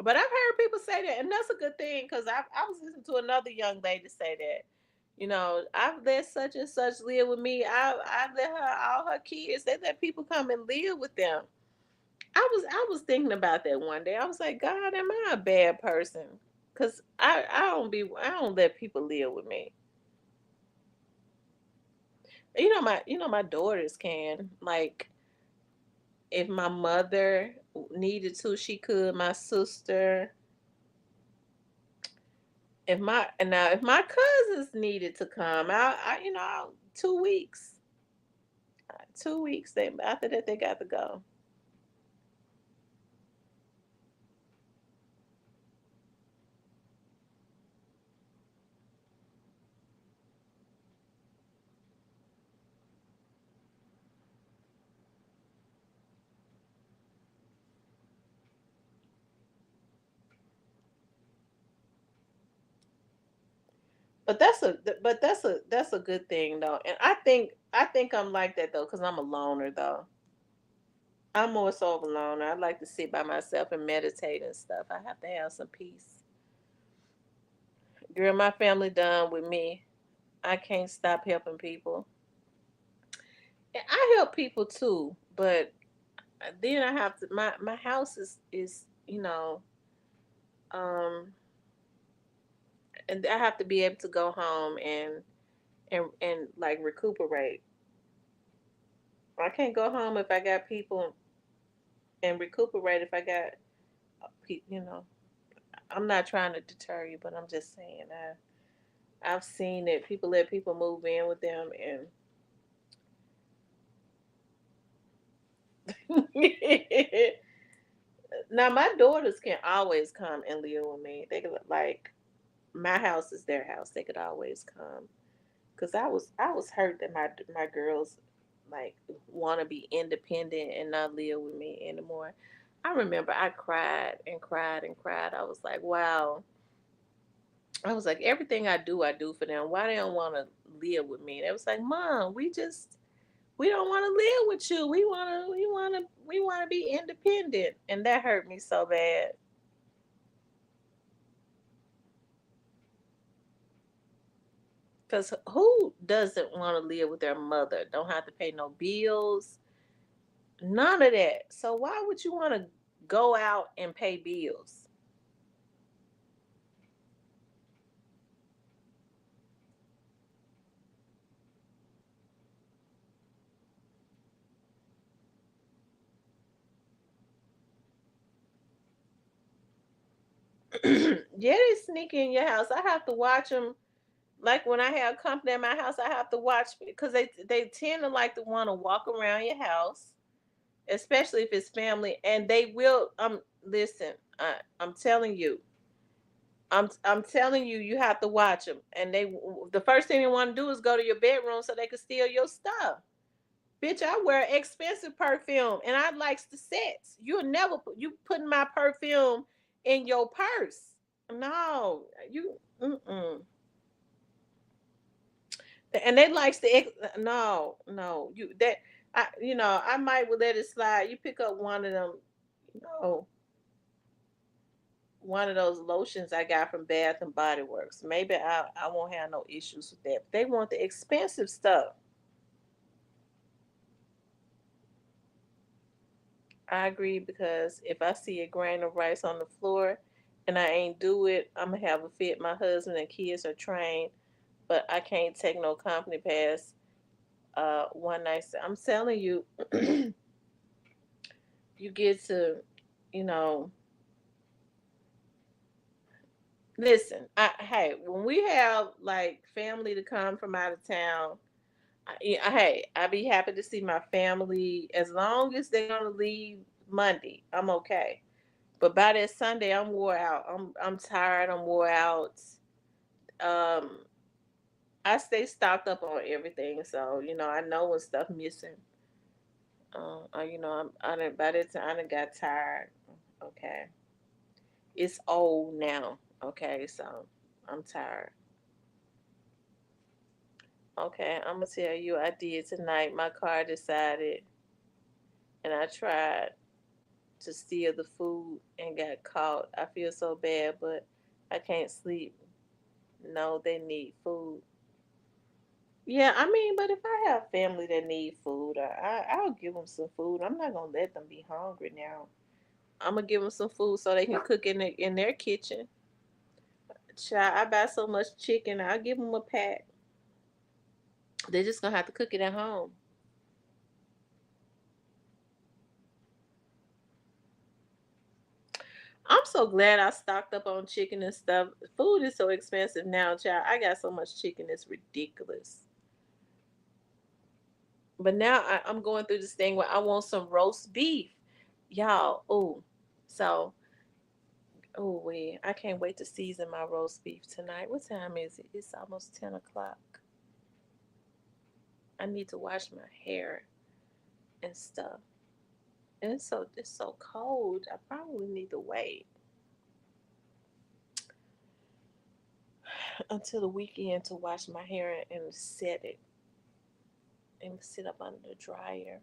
But I've heard people say that, and that's a good thing because I was listening to another young lady say that. I've let such and such live with me. I let her all her kids. They let people come and live with them. I was thinking about that one day. I was like, God, am I a bad person? Cause I don't let people live with me. My daughters can, like, if my mother needed to, she could. My sister, if my cousins needed to come, 2 weeks, 2 weeks. They after that they got to go. But that's a good thing though, and I think I'm like that though, cause I'm a loner though. I'm more so of a loner. I like to sit by myself and meditate and stuff. I have to have some peace. Girl, my family done with me. I can't stop helping people. And I help people too, but then I have to. My house is um, and I have to be able to go home and like recuperate. I can't go home if I got people and recuperate if I got you know. I'm not trying to deter you, but I'm just saying I've seen it. People let people move in with them, and now my daughters can always come and live with me. They could, like, my house is their house. They could always come because I was hurt that my girls, like, want to be independent and not live with me anymore. I remember I cried and cried and cried. I was like, wow. I was like, everything I do for them. Why they don't want to live with me? They was like, Mom, we don't want to live with you. We want to be independent, and that hurt me so bad. Cause who doesn't want to live with their mother? Don't have to pay no bills, none of that. So why would you want to go out and pay bills? Yeah, they sneak in your house. I have to watch them. Like when I have company at my house, I have to watch because they tend to like to want to walk around your house, especially if it's family, and they will. Listen, I'm telling you, I'm telling you, you have to watch them, and the first thing they want to do is go to your bedroom so they can steal your stuff. Bitch, I wear expensive perfume, and I likes the sets. You'll never you putting my perfume in your purse. No, you. Mm-mm. And they likes the no, no, I might will let it slide. You pick up one of them, you know one of those lotions I got from Bath and Body Works. Maybe I won't have no issues with that. But they want the expensive stuff. I agree, because if I see a grain of rice on the floor and I ain't do it, I'm gonna have a fit. My husband and kids are trained, but I can't take no company past one night. I'm telling you, you get to, you know, listen. Hey, when we have like family to come from out of town, hey, I be happy to see my family as long as they're gonna leave. Monday, I'm okay. But by that Sunday, I'm wore out. I'm tired. I'm wore out. Um, I stay stocked up on everything, so I know when stuff missing. I didn't by that time I done got tired. Okay, it's old now. Okay, so I'm tired. Okay, I'm gonna tell you I did tonight. My car decided, and I tried to steal the food and got caught. I feel so bad, but I can't sleep. No, they need food. Yeah, I mean, but if I have family that need food, I'll give them some food. I'm not gonna let them be hungry now. I'm gonna give them some food so they can cook in their kitchen. Child, I buy so much chicken, I'll give them a pack. They're just gonna have to cook it at home. I'm so glad I stocked up on chicken and stuff. Food is so expensive now, child. I got so much chicken, it's ridiculous. But now I'm going through this thing where I want some roast beef. Y'all, oh. So, oh, wait. I can't wait to season my roast beef tonight. What time is it? It's almost 10 o'clock. I need to wash my hair and stuff. And it's so cold. I probably need to wait until the weekend to wash my hair and set it and sit up under the dryer.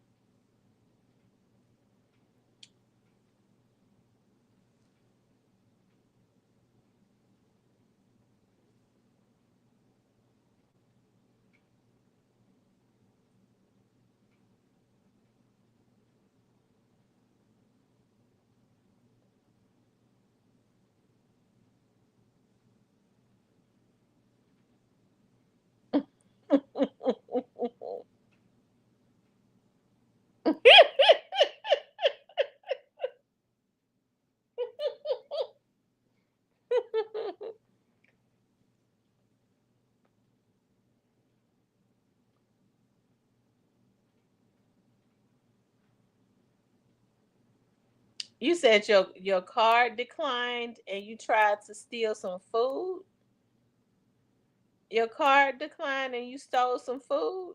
You said your card declined and you tried to steal some food. Your card declined and you stole some food.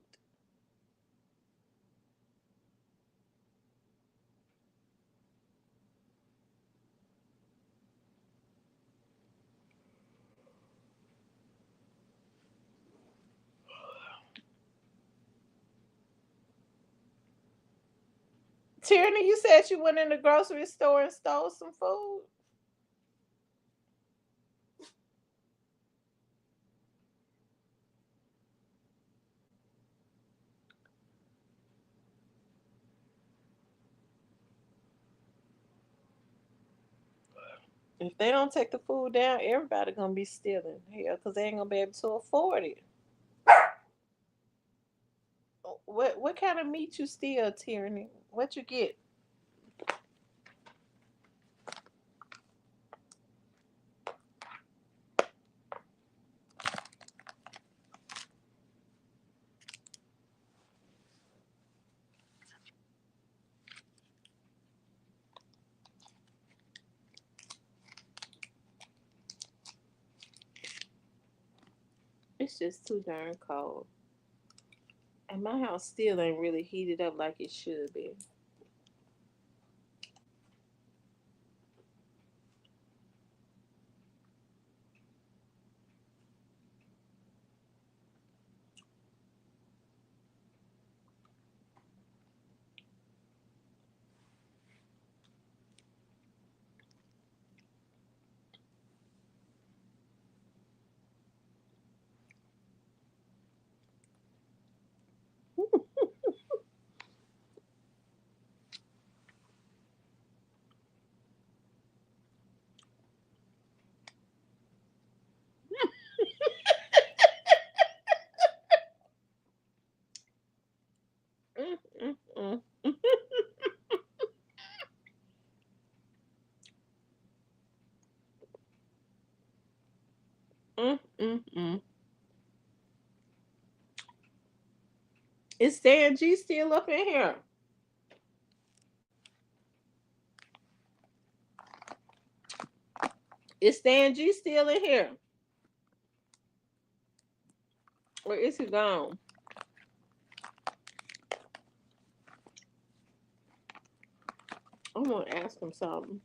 Tierney, you said you went in the grocery store and stole some food. If they don't take the food down, everybody gonna be stealing here because they ain't gonna be able to afford it. What kind of meat you steal, Tierney? What you get? It's just too darn cold. And my house still ain't really heated up like it should be. Mm, mm, mm. Mm, mm, mm. Is Stan G still up in here? Is Stan G still in here? Or is he gone? I'm gonna ask him something.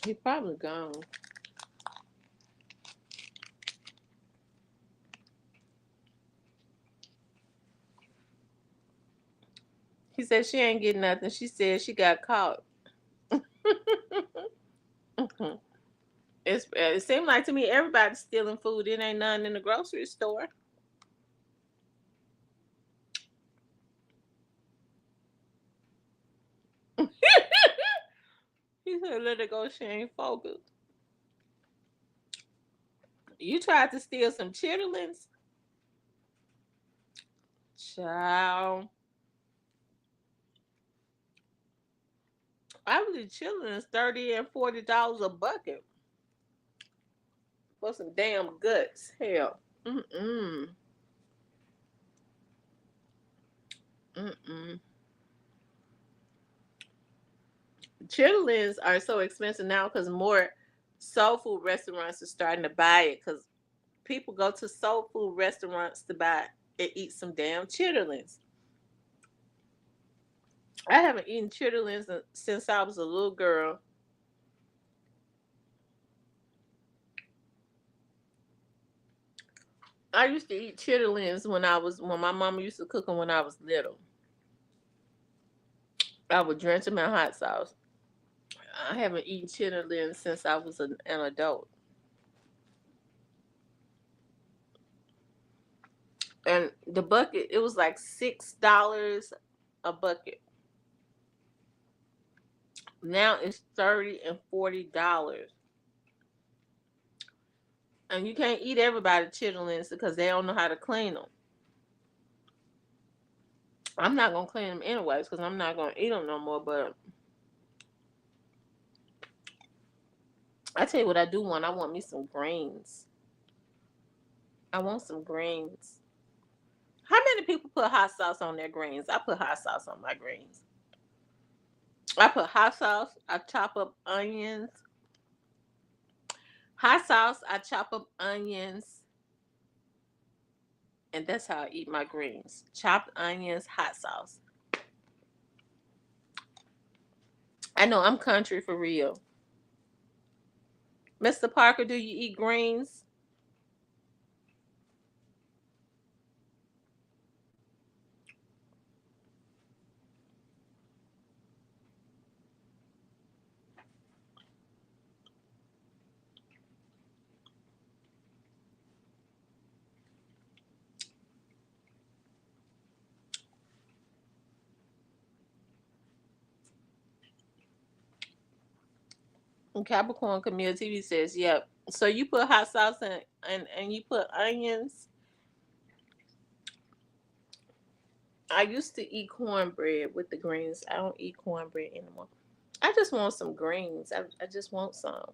He probably gone. He said she ain't getting nothing. She said she got caught. It seemed like to me everybody's stealing food. It ain't none in the grocery store. He said, "Let it go. She ain't focused." You tried to steal some chitterlings, child. I believe chitterlings $30 and $40 a bucket for some damn guts. Hell, mm mm. Chitterlings are so expensive now because more soul food restaurants are starting to buy it because people go to soul food restaurants to buy and eat some damn chitterlings. I haven't eaten chitterlings since I was a little girl. I used to eat chitterlings when my mama used to cook them when I was little. I would drench them in hot sauce. I haven't eaten chitterlings since I was an adult. And the bucket, it was like $6 a bucket. Now it's $30 and $40. And you can't eat everybody chitterlings because they don't know how to clean them. I'm not gonna clean them anyways because I'm not gonna eat them no more. But I tell you what I do want. I want me some greens. I want some greens. How many people put hot sauce on their greens? I put hot sauce on my greens. I put hot sauce. I chop up onions. Hot sauce. I chop up onions, and that's how I eat my greens. Chopped onions, hot sauce. I know I'm country for real. Mr. Parker, do you eat greens? And Capricorn Community TV says, yep. So you put hot sauce and you put onions. I used to eat cornbread with the greens. I don't eat cornbread anymore. I just want some greens. I just want some.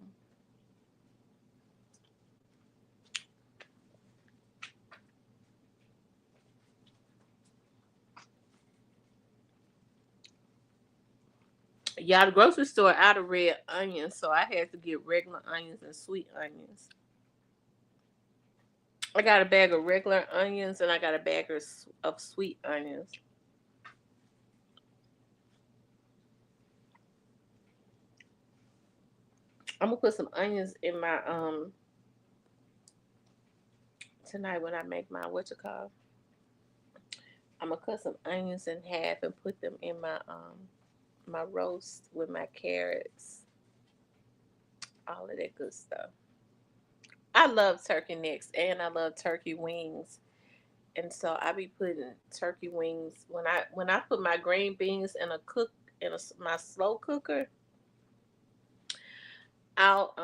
Yeah, the grocery store out of red onions, so I had to get regular onions and sweet onions. I got a bag of regular onions and I got a bag of sweet onions. I'm gonna put some onions in my tonight when I make my what you call. I'm gonna cut some onions in half and put them in my roast with my carrots, all of that good stuff. I love turkey necks and I love turkey wings. And so I be putting turkey wings when I put my green beans in my slow cooker. I'll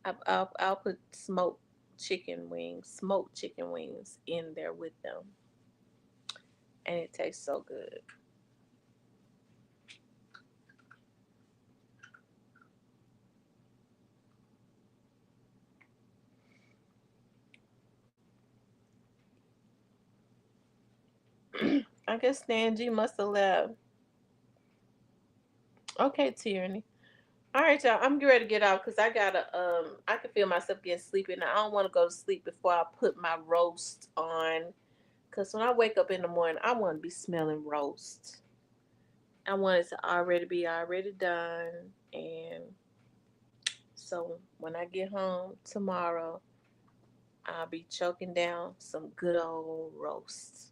I'll put smoked chicken wings in there with them, and it tastes so good. I guess Stan G must have left. Okay, Tierney. All right, y'all. I'm getting ready to get off because I gotta. I can feel myself getting sleepy, and I don't want to go to sleep before I put my roast on. Cause when I wake up in the morning, I want to be smelling roast. I want it to already be already done, and so when I get home tomorrow, I'll be choking down some good old roast.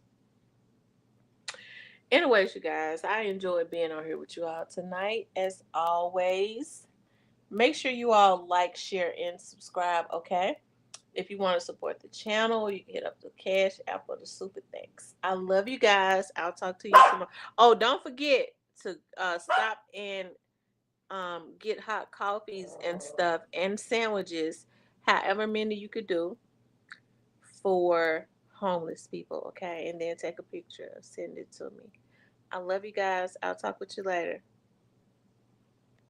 Anyways, you guys, I enjoyed being on here with you all tonight. As always, make sure you all like, share, and subscribe, okay? If you want to support the channel, you can hit up the Cash App or the Super Thanks. I love you guys. I'll talk to you tomorrow. Oh, don't forget to stop and get hot coffees and stuff and sandwiches, however many you could do for homeless people, okay? And then take a picture, send it to me. I love you guys. I'll talk with you later.